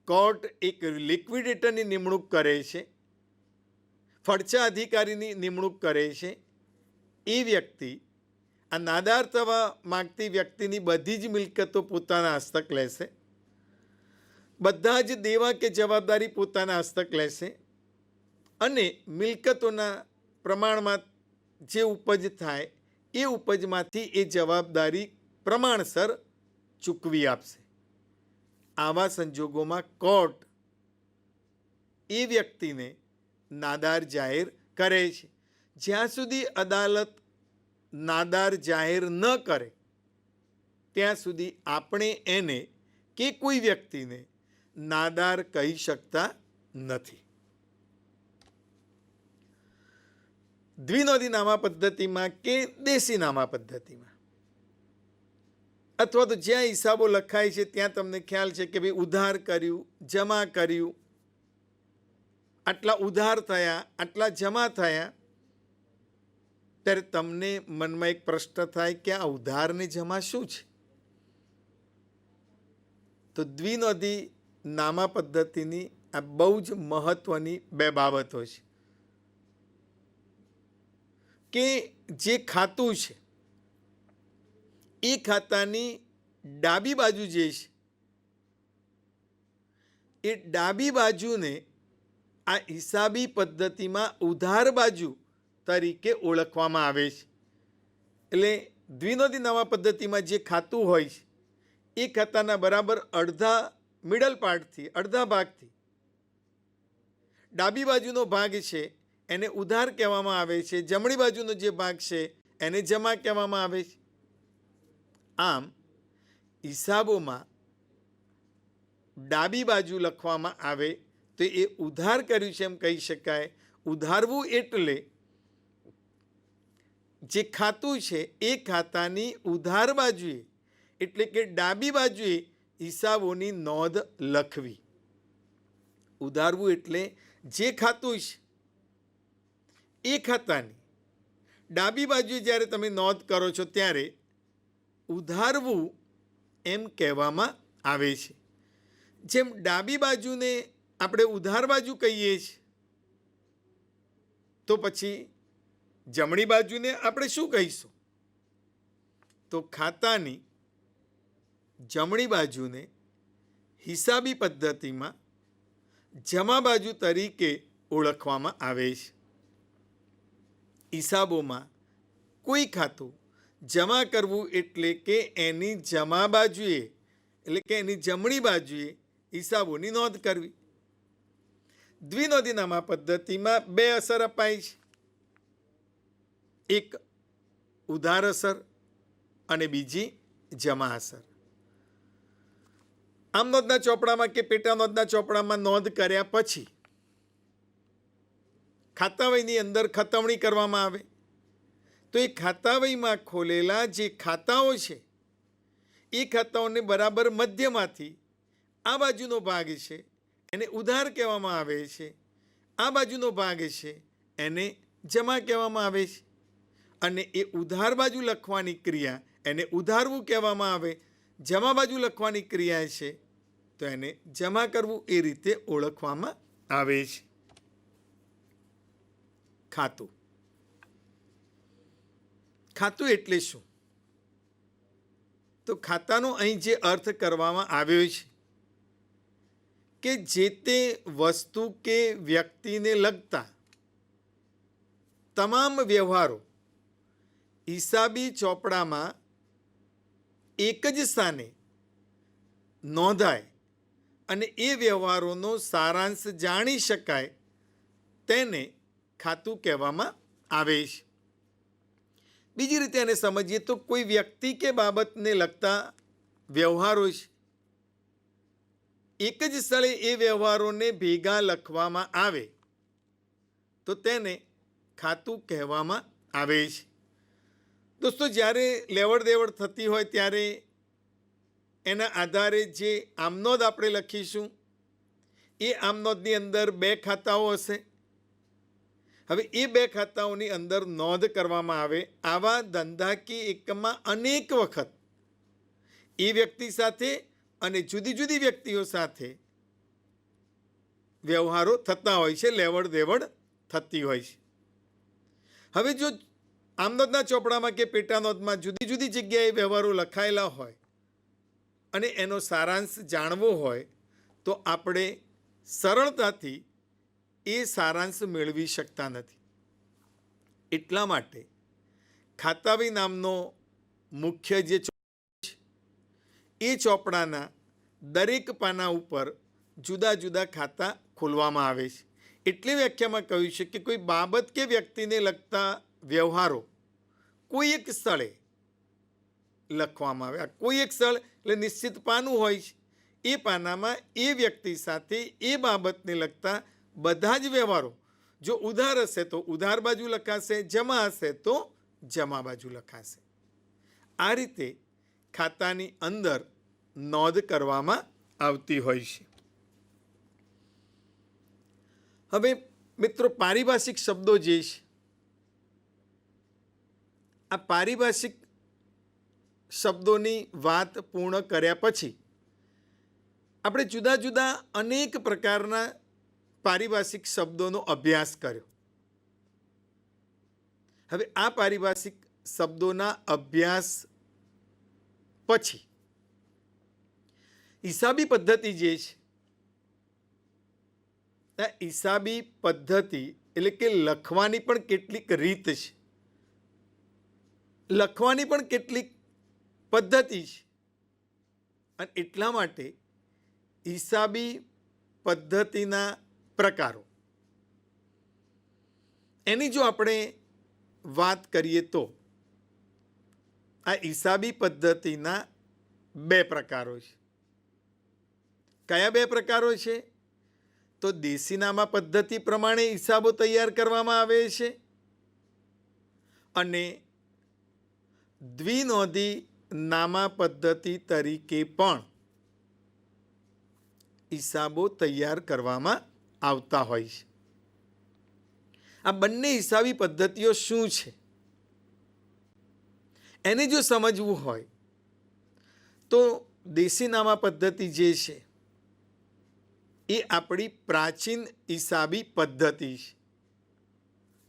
કોર્ટ એક લિક્વિડેટરની નિમણૂક કરે છે, ફડચા અધિકારીની નિમણૂક કરે છે. એ વ્યક્તિ આ નાદાર થવા માગતી વ્યક્તિની બધી જ મિલકતો પોતાના હસ્તક લેશે. બધા જ દેવા કે જવાબદારી પોતાના હસ્તક લેશે અને મિલકતોના પ્રમાણમાં જે ઉપજ થાય એ ઉપજમાંથી એ જવાબદારી પ્રમાણસર ચૂકવી આપશે. આવા સંજોગોમાં કોર્ટ એ વ્યક્તિને નાદાર જાહેર કરે છે. જ્યાં સુધી અદાલત નાદાર જાહેર ન કરે ત્યાં સુધી આપણે એને કે કોઈ વ્યક્તિને નાદાર કહી શકતા નથી. દ્વિનોંધી નામા પદ્ધતિમાં કે દેશી નામા પદ્ધતિમાં અથવા તો જ્યાં હિસાબો લખાય છે ત્યાં તમને ખ્યાલ છે કે ભાઈ ઉધાર કર્યું, જમા કર્યું, આટલા ઉધાર થયા, આટલા જમા થયા, ત્યારે તમને મનમાં એક પ્રશ્ન થાય કે આ ઉધાર ને જમા શું છે? તો દ્વિનોંધી નામા પદ્ધતિની આ બહુ જ મહત્વની બે બાબતો છે કે જે ખાતું છે એ ખાતાની ડાબી બાજુ જે છે એ ડાબી બાજુને આ હિસાબી પદ્ધતિમાં ઉધાર બાજુ તરીકે ઓળખવામાં આવે છે. એટલે દ્વિનોંધી નામા પદ્ધતિમાં જે ખાતું હોય છે એ ખાતાના બરાબર અડધા મિડલ પાર્ટથી, અડધા ભાગથી ડાબી બાજુનો ભાગ છે એને ઉધાર કહેવામાં આવે છે, જમણી બાજુનો જે ભાગ છે એને જમા કહેવામાં આવે છે. આમ હિસાબોમાં ડાબી બાજુ લખવામાં આવે તો એ ઉધાર કર્યું છે એમ કહી શકાય. ઉધારવું એટલે જે ખાતું છે એ ખાતાની ઉધાર બાજુએ એટલે કે ડાબી બાજુએ હિસાબોની નોંધ લખવી. ઉધારવું એટલે જે ખાતું છે એ ખાતાની ડાબી બાજુએ જ્યારે તમે નોંધ કરો છો ત્યારે ઉધારવું એમ કહેવામાં આવે છે. જેમ ડાબી બાજુને આપણે ઉધાર બાજુ કહીએ છીએ તો પછી જમણી બાજુને આપણે શું કહીશું? તો ખાતાની જમણી બાજુને હિસાબી પદ્ધતિમાં જમા બાજુ તરીકે ઓળખવામાં આવે છે. હિસાબોમાં કોઈ ખાતું જમા કરવું એટલે કે એની જમા બાજુએ એટલે કે એની જમણી બાજુએ હિસાબોની નોંધ કરવી. દ્વિનોંધી નામા પદ્ધતિમાં બે અસર અપાય છે, એક ઉધાર અસર અને બીજી જમા અસર. આમ નોંધના ચોપડામાં કે પેટા નોંધના ચોપડામાં નોંધ કર્યા પછી ખાતાવહીની અંદર ખતવણી કરવામાં આવે તો એ ખાતાવહીમાં ખોલેલા જે ખાતાઓ છે એ ખાતાઓને બરાબર મધ્યમાંથી આ બાજુનો ભાગ છે એને ઉધાર કહેવામાં આવે છે, આ બાજુનો ભાગ છે એને જમા કહેવામાં આવે છે. અને એ ઉધાર બાજુ લખવાની ક્રિયા એને ઉધારવું કહેવામાં આવે, જમા બાજુ લખવાની ક્રિયા છે તો એને જમા કરવું એ રીતે ઓળખવામાં આવે છે. ખાતું. ખાતું એટલે શું? તો ખાતાનો અહીં જે અર્થ કરવામાં આવ્યો છે કે જે તે વસ્તુ કે વ્યક્તિને લગતા તમામ વ્યવહારો હિસાબી ચોપડામાં એક જ સ્થાને નોંધાય અને એ વ્યવહારોનો સારાંશ જાણી શકાય તેને ખાતું કહેવામાં આવે છે. બીજી રીતે એને સમજીએ તો કોઈ વ્યક્તિ કે બાબતને લગતા વ્યવહારો છે, એક જ સ્થળે એ વ્યવહારોને ભેગા લખવામાં આવે તો તેને ખાતું કહેવામાં આવે છે. દોસ્તો, જ્યારે લેવડ દેવડ થતી હોય ત્યારે એના આધારે જે આમનોંધ આપણે લખીશું એ આમનોંધની અંદર બે ખાતાઓ હશે. હવે એ બે ખાતાઓની અંદર નોંધ કરવામાં આવે. આવા ધંધાકીય એકમમાં અનેક વખત એ વ્યક્તિ સાથે અને જુદી જુદી વ્યક્તિઓ સાથે વ્યવહારો થતા હોય છે, લેવડ દેવડ થતી હોય છે. હવે જો આમનોંધના ચોપડામાં કે પેટાનોંધમાં જુદી જુદી જગ્યાએ વ્યવહારો લખાયેલા હોય અને એનો સારાંશ જાણવો હોય તો આપણે સરળતાથી એ સારાંશ મેળવી શકતા નથી. એટલા માટે ખાતાવી નામનો મુખ્ય જે ચોપડો છે એ ચોપડાના દરેક પાના ઉપર જુદા જુદા ખાતા ખોલવામાં આવે છે. એટલી વ્યાખ્યામાં કહ્યું છે કે કોઈ બાબત કે વ્યક્તિને લગતા વ્યવહારો કોઈ એક સ્થળે લખવામાં આવે. કોઈ એક સ્થળ એટલે નિશ્ચિત પાનું હોય છે. એ પાનામાં એ વ્યક્તિ સાથે એ બાબતને લગતા બધા જ વ્યવહારો, જો ઉધાર હશે તો ઉધાર બાજુ લખાશે, જમા હશે તો જમા બાજુ લખાશે. આ રીતે ખાતાની અંદર નોંધ કરવામાં આવતી હોય છે. હવે મિત્રો, પારિભાષિક શબ્દો જે છે, આ પારિભાષિક શબ્દોની વાત પૂર્ણ કર્યા પછી આપણે જુદા જુદા અનેક પ્રકારના પારિભાષિક શબ્દોનો અભ્યાસ કર્યો. હવે આ પારિભાષિક શબ્દોના અભ્યાસ પછી હિસાબી પદ્ધતિ જે છે, આ હિસાબી પદ્ધતિ એટલે કે લખવાની પણ કેટલીક રીત છે, લખવાની પણ કેટલીક પદ્ધતિ છે. અને એટલા માટે હિસાબી પદ્ધતિના પ્રકારો એની જો આપણે વાત કરીએ તો આ હિસાબી પદ્ધતિના બે પ્રકારો છે. કયા બે પ્રકારો છે? તો દેશીનામા પદ્ધતિ પ્રમાણે હિસાબો તૈયાર કરવામાં આવે છે અને દ્વિનોંધી નામા પદ્ધતિ તરીકે પણ હિસાબો તૈયાર કરવામાં આવતા હોય છે. આ બંને હિસાબી પદ્ધતિઓ શું છે એને જો સમજવું હોય તો દેશીનામા પદ્ધતિ જે છે એ આપણી પ્રાચીન હિસાબી પદ્ધતિ છે.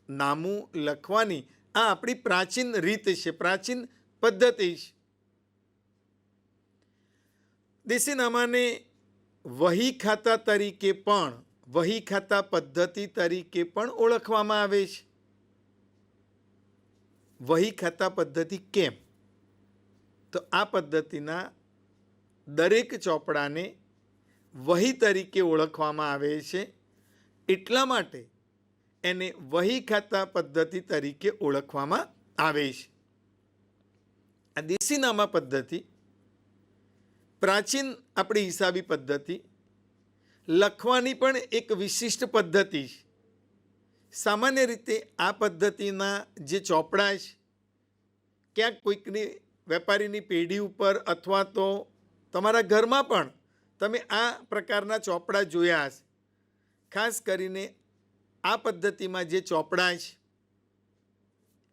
નામું લખવાની આ આપણી પ્રાચીન રીત છે, પ્રાચીન પદ્ધતિ છે. દેશીનામાને વહી ખાતા તરીકે પણ, વહી ખાતા પદ્ધતિ તરીકે પણ ઓળખવામાં આવે છે. વહી ખાતા પદ્ધતિ કેમ? તો આ પદ્ધતિના દરેક ચોપડાને વહી તરીકે ઓળખવામાં આવે છે. એટલા માટે એને વહી ખાતા પદ્ધતિ તરીકે ઓળખવામાં આવે છે. આ દેશીનામા પદ્ધતિ પ્રાચીન આપણી હિસાબી પદ્ધતિ, લખવાની પણ એક વિશિષ્ટ પદ્ધતિ છે. સામાન્ય રીતે આ પદ્ધતિના જે ચોપડા છે ક્યાંક કોઈકની વેપારીની પેઢી ઉપર અથવા તો તમારા ઘરમાં પણ તમે આ પ્રકારના ચોપડા જોયા હશે. ખાસ કરીને આ પદ્ધતિમાં જે ચોપડા છે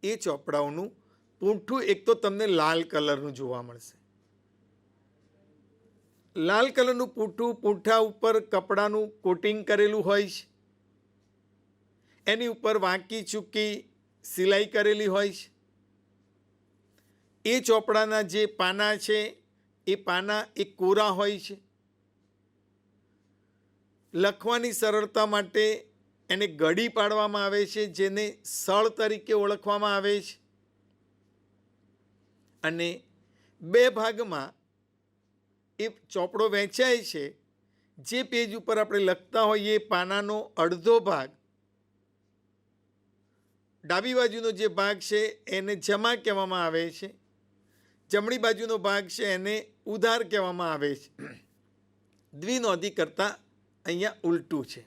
એ ચોપડાઓનું પૂંઠું એક તો તમને લાલ કલરનું જોવા મળશે. લાલ કલરનું પૂંઠું, પૂંઠા ઉપર કપડાનું કોટિંગ કરેલું હોય છે. એની ઉપર વાંકી ચૂકી સિલાઈ કરેલી હોય છે. એ ચોપડાના જે પાના છે એ પાના એ કોરા હોય છે. લખવાની સરળતા માટે એને ગડી પાડવામાં આવે છે, જેને સળ તરીકે ઓળખવામાં આવે છે. અને બે ભાગમાં એ ચોપડો વહેંચાય છે. જે પેજ ઉપર આપણે લખતા હોઈએ એ પાનાનો અડધો ભાગ, ડાબી બાજુનો જે ભાગ છે એને જમા કહેવામાં આવે છે, જમણી બાજુનો ભાગ છે એને ઉધાર કહેવામાં આવે છે. દ્વિનોંધી કરતાં અહીંયા ઉલટું છે.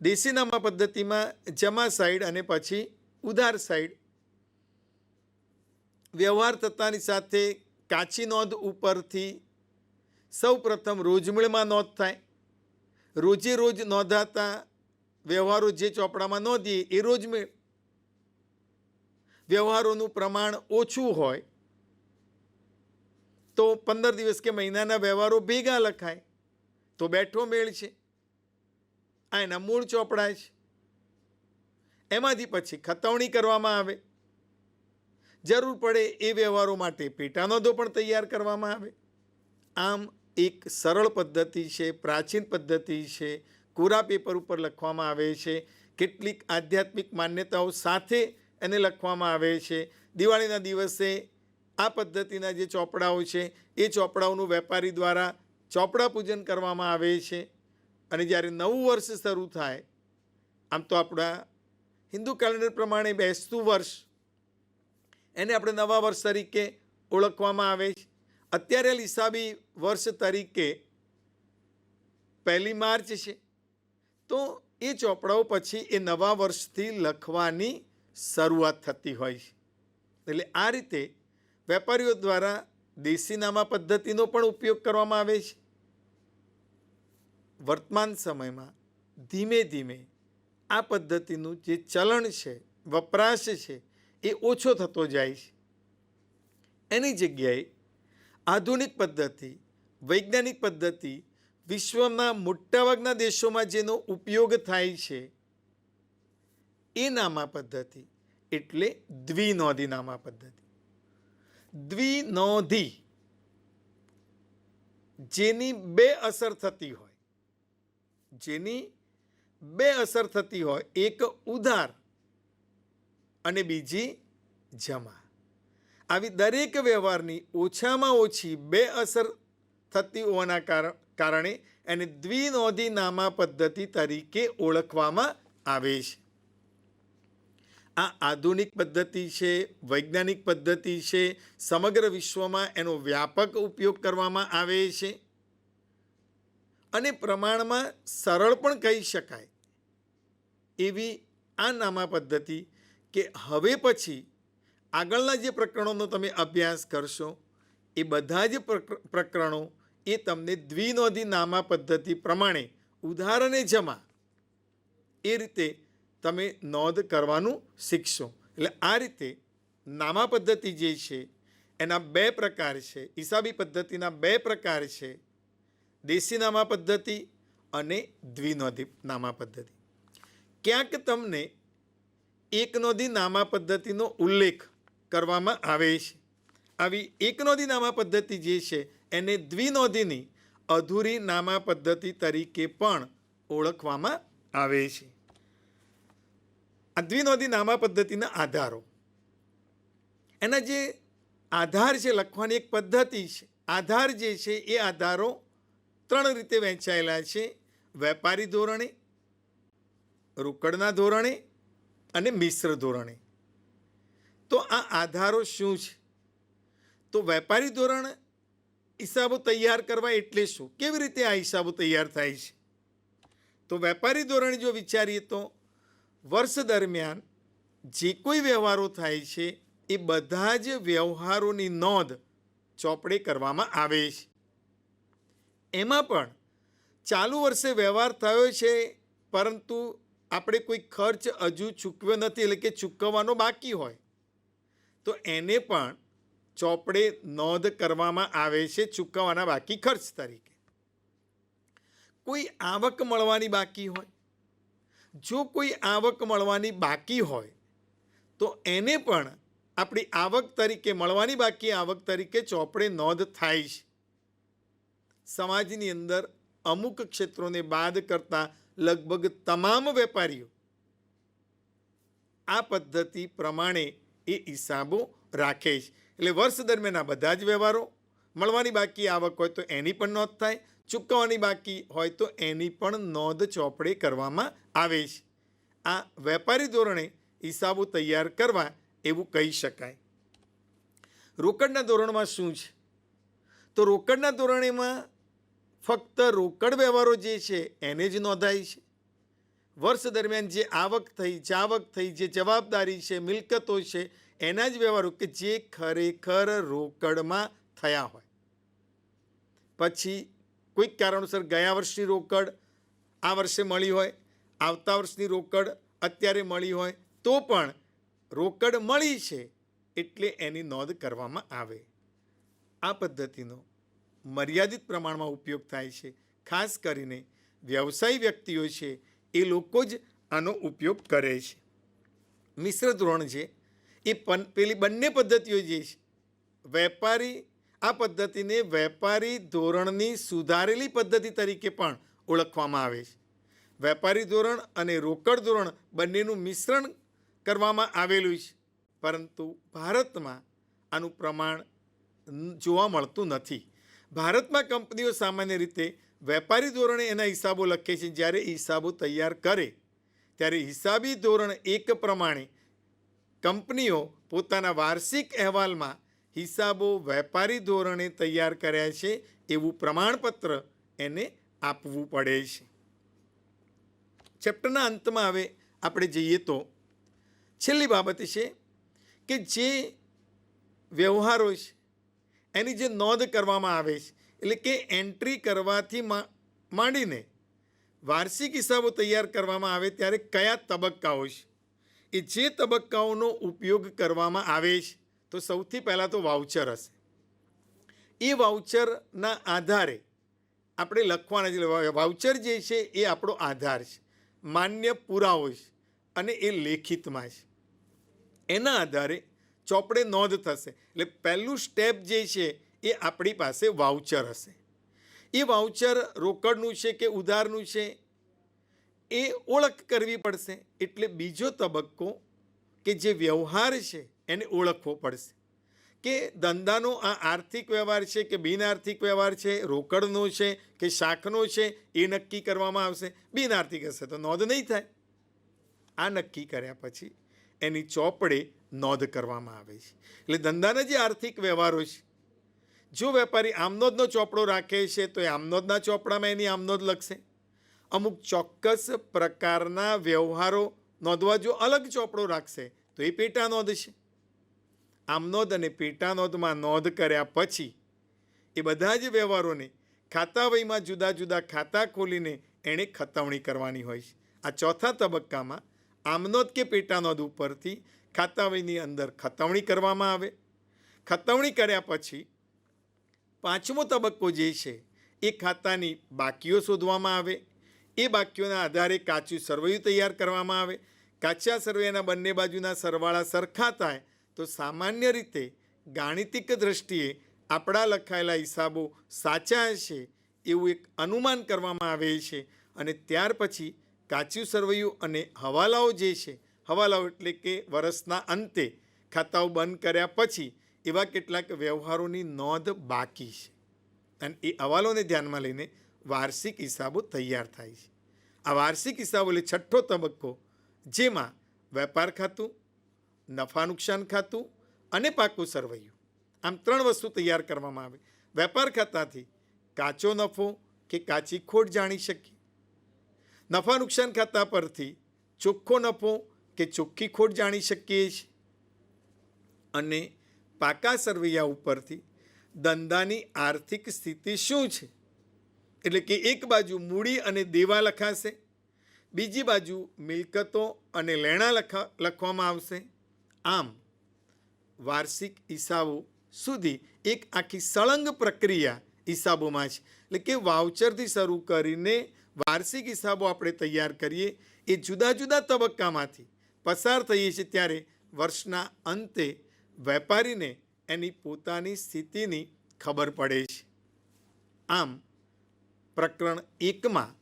દેશીનામા પદ્ધતિમાં જમા સાઈડ અને પછી ઉધાર સાઈડ વ્યવહાર થતાની સાથે કાચી નોંધ ઉપરથી સૌ પ્રથમ રોજમેળમાં નોંધ થાય. રોજે રોજ નોંધાતા વ્યવહારો જે ચોપડામાં નોંધીએ એ રોજમેળ. વ્યવહારોનું પ્રમાણ ઓછું હોય તો 15 દિવસ કે મહિનાના વ્યવહારો ભેગા લખાય તો બેઠો મેળ છે. આ એના મૂળ ચોપડા છે. એમાંથી પછી ખતવણી કરવામાં આવે. જરૂર પડે એ વ્યવહારો માટે પેટા નોંધો પણ તૈયાર કરવામાં આવે. આમ એક સરળ પદ્ધતિ છે, પ્રાચીન પદ્ધતિ છે, કોરા પેપર ઉપર લખવામાં આવે છે, કેટલીક આધ્યાત્મિક માન્યતાઓ સાથે એને લખવામાં આવે છે. દિવાળીના દિવસે આ પદ્ધતિના જે ચોપડાઓ છે એ ચોપડાઓનું વેપારી દ્વારા ચોપડા પૂજન કરવામાં આવે છે. અને જ્યારે નવું વર્ષ શરૂ થાય, આમ તો આપણા હિન્દુ કેલેન્ડર પ્રમાણે બેસતું વર્ષ, એને આપણે નવા વર્ષ તરીકે ઓળખવામાં આવે છે. અત્યારે હિસાબી વર્ષ તરીકે 1 માર્ચ છે. તો એ ચોપડાઓ પછી એ નવા વર્ષથી લખવાની શરૂઆત થતી હોય છે. એટલે આ રીતે વેપારીઓ દ્વારા દેશીનામા પદ્ધતિનો પણ ઉપયોગ કરવામાં આવે છે. વર્તમાન સમયમાં ધીમે ધીમે આ પદ્ધતિનું જે ચલણ છે, વપરાશ છે, એ ઓછો થતો જાય છે. એની જગ્યાએ આધુનિક પદ્ધતિ, વૈજ્ઞાનિક પદ્ધતિ, વિશ્વના મોટાભાગના દેશોમાં જેનો ઉપયોગ થાય છે એ નામા પદ્ધતિ એટલે દ્વિનોંધી નામા પદ્ધતિ. દ્વિનોંધી જેની બે અસર થતી હોય, એક ઉધાર અને બીજી જમા. આવી દરેક વ્યવહારની ઓછામાં ઓછી બે અસર થતી હોવાના કારણે એને દ્વિનોંધી નામા પદ્ધતિ તરીકે ઓળખવામાં આવે છે. આ આધુનિક પદ્ધતિ છે, વૈજ્ઞાનિક પદ્ધતિ છે. સમગ્ર વિશ્વમાં એનો વ્યાપક ઉપયોગ કરવામાં આવે છે અને પ્રમાણમાં સરળ પણ કહી શકાય એવી આ નામા પદ્ધતિ કે હવે પછી આગળના જે પ્રકરણોનો તમે અભ્યાસ કરશો એ બધા જ પ્રકરણો એ તમને દ્વિનોંધી નામા પદ્ધતિ પ્રમાણે ઉધાર અને જમા એ રીતે તમે નોંધ કરવાનું શીખશો. એટલે આ રીતે નામા પદ્ધતિ જે છે એના બે પ્રકાર છે. હિસાબી પદ્ધતિના બે પ્રકાર છે, દેશી નામા પદ્ધતિ અને દ્વિનોંધી નામા પદ્ધતિ. ક્યાંક તમને એકનોંધી નામા પદ્ધતિનો ઉલ્લેખ કરવામાં આવે છે. આવી એકનોંધી નામા પદ્ધતિ જે છે એને દ્વિનોંધીની અધૂરી નામા પદ્ધતિ તરીકે પણ ઓળખવામાં આવે છે. આ દ્વિનોંધી નામા પદ્ધતિના આધારો, એના જે આધાર છે, લખવાની એક પદ્ધતિ છે. આધાર જે છે એ આધારો 3 રીતે વહેંચાયેલા છે: વેપારી ધોરણે, રોકડના ધોરણે અને મિશ્ર ધોરણે. તો આ આધારો શું છે? તો વેપારી ધોરણ હિસાબો તૈયાર કરવા એટલે શું? કેવી રીતે આ હિસાબો તૈયાર થાય છે? તો વેપારી ધોરણ જો વિચારીએ તો વર્ષ દરમિયાન જે કોઈ વ્યવહારો થાય છે એ બધા જ વ્યવહારોની નોંધ ચોપડે કરવામાં આવે છે. એમાં પણ ચાલુ વર્ષે વ્યવહાર થયો છે પરંતુ આપણે કોઈ ખર્ચ હજુ ચૂકવ્યો નથી, એટલે કે ચૂકવવાનો બાકી હોય, તો એને પણ ચોપડે નોંધ કરવામાં આવે છે ચૂકવવાના બાકી ખર્ચ તરીકે. કોઈ આવક મળવાની બાકી હોય, જો કોઈ આવક મળવાની બાકી હોય તો એને પણ આપણી આવક તરીકે, મળવાની બાકી આવક તરીકે ચોપડે નોંધ થાય છે. સમાજની અંદર અમુક ક્ષેત્રોને બાદ કરતા લગભગ તમામ વેપારીઓ આ પદ્ધતિ પ્રમાણે એ હિસાબો રાખે છે. એટલે વર્ષ દરમિયાન આ બધા જ વ્યવહારો, મળવાની બાકી આવક હોય તો એની પણ નોંધ થાય, ચૂકવવાની બાકી હોય તો એની પણ નોંધ ચોપડે કરવામાં આવે છે. આ વેપારી ધોરણે હિસાબો તૈયાર કરવા એવું કહી શકાય. રોકડના ધોરણમાં શું છે? તો રોકડના ધોરણેમાં ફક્ત રોકડ વ્યવહારો જે છે એને જ નોંધાય છે. વર્ષ દરમિયાન જે આવક થઈ, જાવક થઈ, જે જવાબદારી છે, મિલકતો છે, એના જ વ્યવહારો કે જે ખરેખર રોકડમાં થયા હોય. પછી કોઈક કારણોસર ગયા વર્ષની રોકડ આ વર્ષે મળી હોય, આવતા વર્ષની રોકડ અત્યારે મળી હોય, તો પણ રોકડ મળી છે એટલે એની નોંધ કરવામાં આવે. આ પદ્ધતિનો મર્યાદિત પ્રમાણમાં ઉપયોગ થાય છે. ખાસ કરીને વ્યવસાયી વ્યક્તિઓ છે એ લોકો જ આનો ઉપયોગ કરે છે. મિશ્ર ધોરણ છે એ પેલી બંને પદ્ધતિઓ જે છે વેપારી, આ પદ્ધતિને વેપારી ધોરણની સુધારેલી પદ્ધતિ તરીકે પણ ઓળખવામાં આવે છે. વેપારી ધોરણ અને રોકડ ધોરણ બંનેનું મિશ્રણ કરવામાં આવેલું છે, પરંતુ ભારતમાં આનું પ્રમાણ જોવા મળતું નથી. ભારતમાં કંપનીઓ સામાન્ય રીતે વેપારી ધોરણે એના હિસાબો લખે છે. જ્યારે હિસાબો તૈયાર કરે ત્યારે હિસાબી ધોરણ 1 પ્રમાણે કંપનીઓ પોતાના વાર્ષિક અહેવાલમાં હિસાબો વેપારી ધોરણે તૈયાર કર્યા છે એવું પ્રમાણપત્ર એને આપવું પડે છે. ચેપ્ટરના અંતમાં હવે આપણે જઈએ તો છેલ્લી બાબત છે કે જે વ્યવહારો છે એની જે નોંધ કરવામાં આવે છે, એટલે કે એન્ટ્રી કરવાથી માંડીને વાર્ષિક હિસાબો તૈયાર કરવામાં આવે ત્યારે કયા તબક્કાઓ છે, એ જે તબક્કાઓનો ઉપયોગ કરવામાં આવે છે, તો સૌથી પહેલાં તો વાઉચર હશે. એ વાઉચરના આધારે આપણે લખવાના છે. વાઉચર જે છે એ આપણો આધાર છે, માન્ય પુરાવો છે અને એ લેખિતમાં છે. એના આધારે ચોપડે નોંધ થશે. એટલે પહેલું સ્ટેપ જે છે એ આપણી પાસે વાઉચર હશે. એ વાઉચર રોકડનું છે કે ઉધારનું છે એ ઓળખ કરવી પડશે. એટલે બીજો તબક્કો કે જે વ્યવહાર છે એને ઓળખવો પડશે કે ધંધાનો આ આર્થિક વ્યવહાર છે કે બિન આર્થિક વ્યવહાર છે, રોકડનો છે કે શાખનો છે, એ નક્કી કરવામાં આવશે. બિન આર્થિક હશે તો નોંધ નહીં થાય. આ નક્કી કર્યા પછી એની ચોપડે નોંધ કરવામાં આવે છે. એટલે ધંધાના જે આર્થિક વ્યવહારો છે, જો વેપારી આમનોંધનો ચોપડો રાખે છે તો એ આમનોંધના ચોપડામાં એની આમનોંધ લખશે. અમુક ચોક્કસ પ્રકારના વ્યવહારો નોંધવા જો અલગ ચોપડો રાખશે તો એ પેટા નોંધ છે. આમનોંધ અને પેટા નોંધમાં નોંધ કર્યા પછી એ બધા જ વ્યવહારોને ખાતા વહીમાં જુદા જુદા ખાતા ખોલીને એણે ખતવણી કરવાની હોય છે. આ ચોથા તબક્કામાં આમનોંધ કે પેટા નોંધ ઉપરથી ખાતા વહીની અંદર ખતવણી કરવામાં આવે. ખતવણી કર્યા પછી પાંચમો તબક્કો જે છે એ ખાતાની બાકીઓ શોધવામાં આવે. એ બાકીઓના આધારે કાચું સરવૈયું તૈયાર કરવામાં આવે. કાચા સરવૈયાના બંને બાજુના સરવાળા સરખા થાય તો સામાન્ય રીતે ગાણિતિક દ્રષ્ટિએ આપણા લખાયેલા હિસાબો સાચા હશે એવું એક અનુમાન કરવામાં આવે છે. અને ત્યાર પછી કાચું સરવૈયું અને હવાલાઓ જે છે, હવાલાઓ એટલે કે વર્ષના અંતે ખાતાઓ બંધ કર્યા પછી એવા કેટલાક વ્યવહારોની નોંધ બાકી છે અને એ હવાલોને ધ્યાનમાં લઈને વાર્ષિક હિસાબો તૈયાર થાય છે. આ વાર્ષિક હિસાબો એટલે છઠ્ઠો તબક્કો, જેમાં વેપાર ખાતું, નફા નુકસાન ખાતું અને પાકું સરવૈયું, આમ 3 વસ્તુ તૈયાર કરવામાં આવે. વેપાર ખાતાથી કાચો નફો કે કાચી ખોટ જાણી શકીએ. નફા નુકસાન ખાતા પરથી ચોખ્ખો નફો કે ચોખ્ખી ખોટ જાણી શકીએ છીએ. અને પાકા સરવૈયા ઉપરથી ધંધાની આર્થિક સ્થિતિ શું છે, એટલે કે એક બાજુ મૂડી અને દેવા લખાશે, બીજી બાજુ મિલકતો અને લેણા લખવામાં આવશે. આમ વાર્ષિક હિસાબો સુધી એક આખી સળંગ પ્રક્રિયા હિસાબોમાં છે. એટલે કે વાઉચરથી શરૂ કરીને વાર્ષિક હિસાબો આપણે તૈયાર કરીએ એ જુદા જુદા તબક્કામાંથી પસાર થઈએ છીએ ત્યારે વર્ષના અંતે વેપારીને એની પોતાની સ્થિતિની ખબર પડે છે. આમ પ્રકરણ 1માં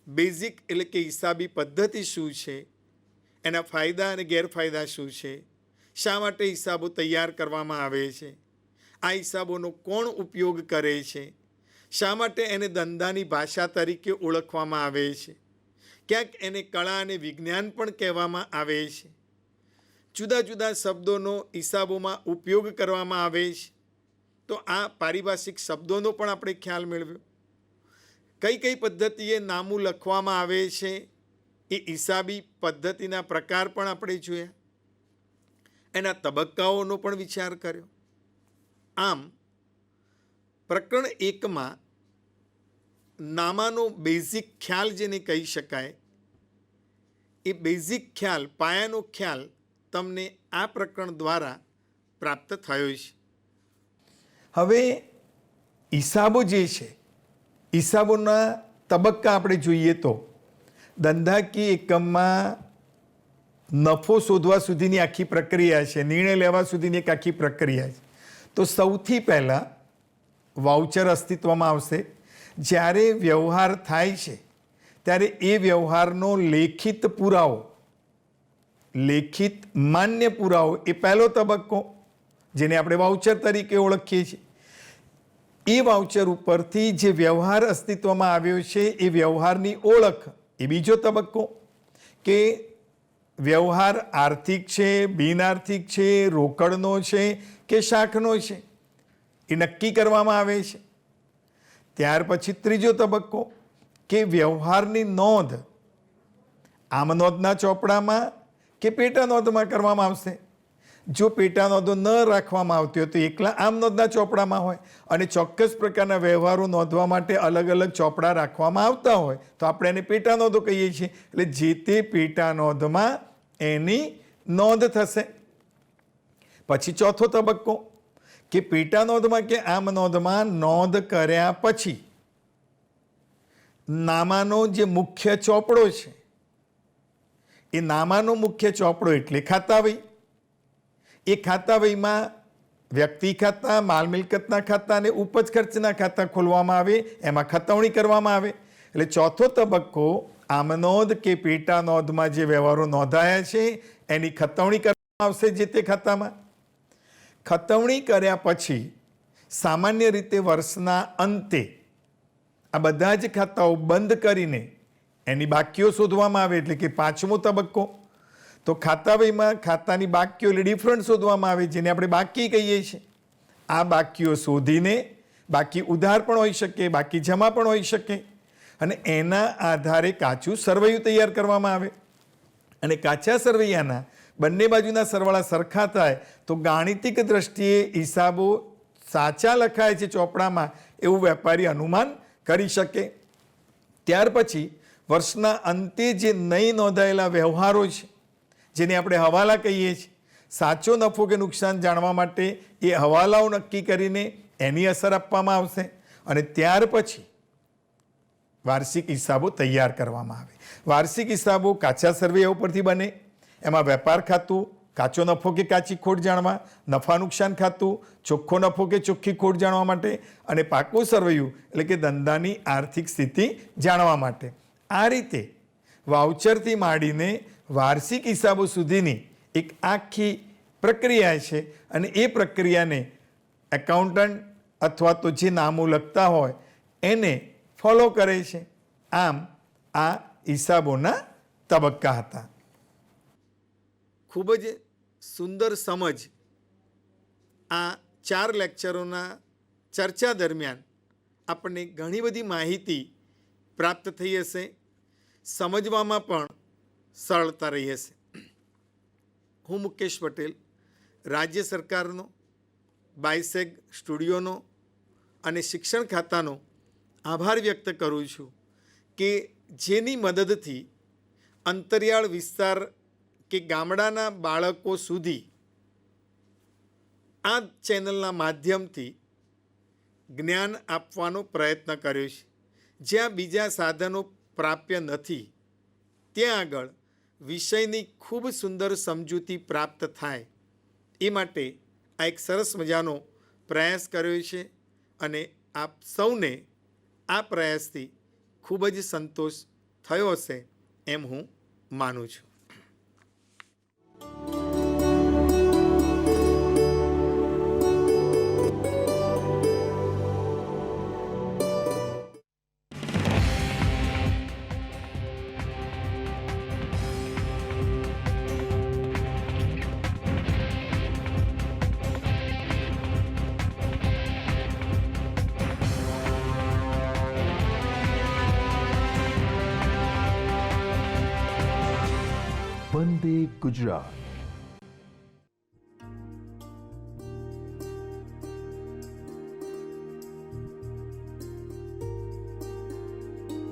બેઝિક એટલે કે હિસાબી પદ્ધતિ શું છે, એના ફાયદા અને ગેરફાયદા શું છે, શા માટે હિસાબો તૈયાર કરવામાં આવે છે, આ હિસાબોનો કોણ ઉપયોગ કરે છે, શા માટે એને ધંધાની ભાષા તરીકે ઓળખવામાં આવે છે, ક્યાંક એને કળા અને વિજ્ઞાન પણ કહેવામાં આવે છે, જુદા જુદા શબ્દોનો હિસાબોમાં ઉપયોગ કરવામાં આવે છે. તો આ પારિભાષિક શબ્દોનો પણ આપણે ખ્યાલ મેળવ્યો. કઈ કઈ પદ્ધતિએ નામું લખવામાં આવે છે એ હિસાબી પદ્ધતિના પ્રકાર પણ આપણે જોયા. એના તબક્કાઓનો પણ વિચાર કર્યો. આમ પ્રકરણ 1માં નામાનો બેઝિક ખ્યાલ જેને કહી શકાય એ બેઝિક ખ્યાલ, પાયાનો ખ્યાલ તમને આ પ્રકરણ દ્વારા પ્રાપ્ત થયો છે. હવે હિસાબો જે છે, હિસાબોના તબક્કા આપણે જોઈએ તો ધંધાકીય એકમમાં નફો શોધવા સુધીની આખી પ્રક્રિયા છે, નિર્ણય લેવા સુધીની એક આખી પ્રક્રિયા છે. તો સૌથી પહેલાં વાઉચર અસ્તિત્વમાં આવશે. જ્યારે વ્યવહાર થાય છે ત્યારે એ વ્યવહારનો લેખિત પુરાવો, લેખિત માન્ય પુરાવો એ પહેલો તબક્કો, જેને આપણે વાઉચર તરીકે ઓળખીએ છીએ. એ વાઉચર ઉપરથી જે વ્યવહાર અસ્તિત્વમાં આવ્યો છે એ વ્યવહારની ઓળખ એ બીજો તબક્કો, કે વ્યવહાર આર્થિક છે, બિનઆર્થિક છે, રોકડનો છે કે શાખનો છે, એ નક્કી કરવામાં આવે છે. ત્યાર પછી ત્રીજો તબક્કો કે વ્યવહારની નોંધ આમ નોંધના ચોપડામાં કે પેટા નોંધમાં કરવામાં આવશે. જો પેટા નોંધો ન રાખવામાં આવતી હોય તો એકલા આમ નોંધના ચોપડામાં હોય, અને ચોક્કસ પ્રકારના વ્યવહારો નોંધવા માટે અલગ અલગ ચોપડા રાખવામાં આવતા હોય તો આપણે એને પેટા નોંધો કહીએ છીએ. એટલે જે તે પેટા નોંધમાં એની નોંધ થશે. પછી ચોથો તબક્કો કે પેટા નોંધમાં કે આમ નોંધમાં નોંધ કર્યા પછી નામાનો જે મુખ્ય ચોપડો છે, એ નામાનો મુખ્ય ચોપડો એટલે ખાતાવહી. એ ખાતાવહીમાં વ્યક્તિ ખાતા, માલ મિલકતના ખાતા અને ઉપજ ખર્ચના ખાતા ખોલવામાં આવે, એમાં ખતવણી કરવામાં આવે. એટલે ચોથો તબક્કો આમ નોંધ કે પેટા નોંધમાં જે વ્યવહારો નોંધાયા છે એની ખતવણી કરવામાં આવશે જે તે ખાતામાં. ખતવણી કર્યા પછી સામાન્ય રીતે વર્ષના અંતે આ બધા જ ખાતાઓ બંધ કરીને એની બાકીઓ શોધવામાં આવે, એટલે કે પાંચમો તબક્કો. તો ખાતાવહીમાં ખાતાની બાકીઓ એટલે ડિફરન્ટ શોધવામાં આવે, જેને આપણે બાકી કહીએ છીએ. આ બાકીઓ શોધીને, બાકી ઉધાર પણ હોઈ શકે, બાકી જમા પણ હોઈ શકે, અને એના આધારે કાચું સરવૈયું તૈયાર કરવામાં આવે. અને કાચા સરવૈયાના બંને બાજુના સરવાળા સરખા થાય તો ગાણિતિક દ્રષ્ટિએ હિસાબો સાચા લખાય છે ચોપડામાં એવું વેપારી અનુમાન કરી શકે. ત્યાર પછી વર્ષના અંતે જે નહીં નોંધાયેલા વ્યવહારો છે, જેને આપણે હવાલા કહીએ છીએ, સાચો નફો કે નુકસાન જાણવા માટે એ હવાલાઓ નક્કી કરીને એની અસર આપવામાં આવશે. અને ત્યાર પછી વાર્ષિક હિસાબો તૈયાર કરવામાં આવે. વાર્ષિક હિસાબો કાચા સર્વે ઉપરથી બને. એમાં વેપાર ખાતું, કાચો નફો કે કાચી ખોટ જાણવા, નફા નુકસાન ખાતું, ચોખ્ખો નફો કે ચોખ્ખી ખોટ જાણવા માટે, અને પાકું સરવૈયું એટલે કે ધંધાની આર્થિક સ્થિતિ જાણવા માટે. આ રીતે વાઉચરથી માંડીને વાર્ષિક હિસાબો સુધીની એક આખી પ્રક્રિયા છે, અને એ પ્રક્રિયાને એકાઉન્ટન્ટ અથવા તો જે નામો લખતા હોય એને ફોલો કરે છે. આમ આ હિસાબોના તબક્કા હતા. ખૂબ જ સુંદર સમજ આ 4 લેક્ચરોના ચર્ચા દરમિયાન આપણને ઘણી બધી માહિતી પ્રાપ્ત થઈ હશે, સમજવામાં પણ સરળતા રહી હશે. હું મુકેશ પટેલ રાજ્ય સરકારનો, બાયસેગ સ્ટુડિયોનો અને શિક્ષણ ખાતાનો આભાર વ્યક્ત કરું છું કે જેની મદદથી અંતરિયાળ વિસ્તાર કે ગામડાના બાળકો સુધી આ ચેનલના માધ્યમથી જ્ઞાન આપવાનો પ્રયત્ન કર્યો છે. જ્યાં બીજા સાધનો પ્રાપ્ય નથી ત્યાં આગળ વિષયની ખૂબ સુંદર સમજૂતી પ્રાપ્ત થાય એ માટે આ એક સરસ મજાનો પ્રયાસ કર્યો છે, અને આપ સૌને આ પ્રયાસથી ખૂબ જ સંતોષ થયો હશે એમ હું માનું છું. વંદે ગુજરાત.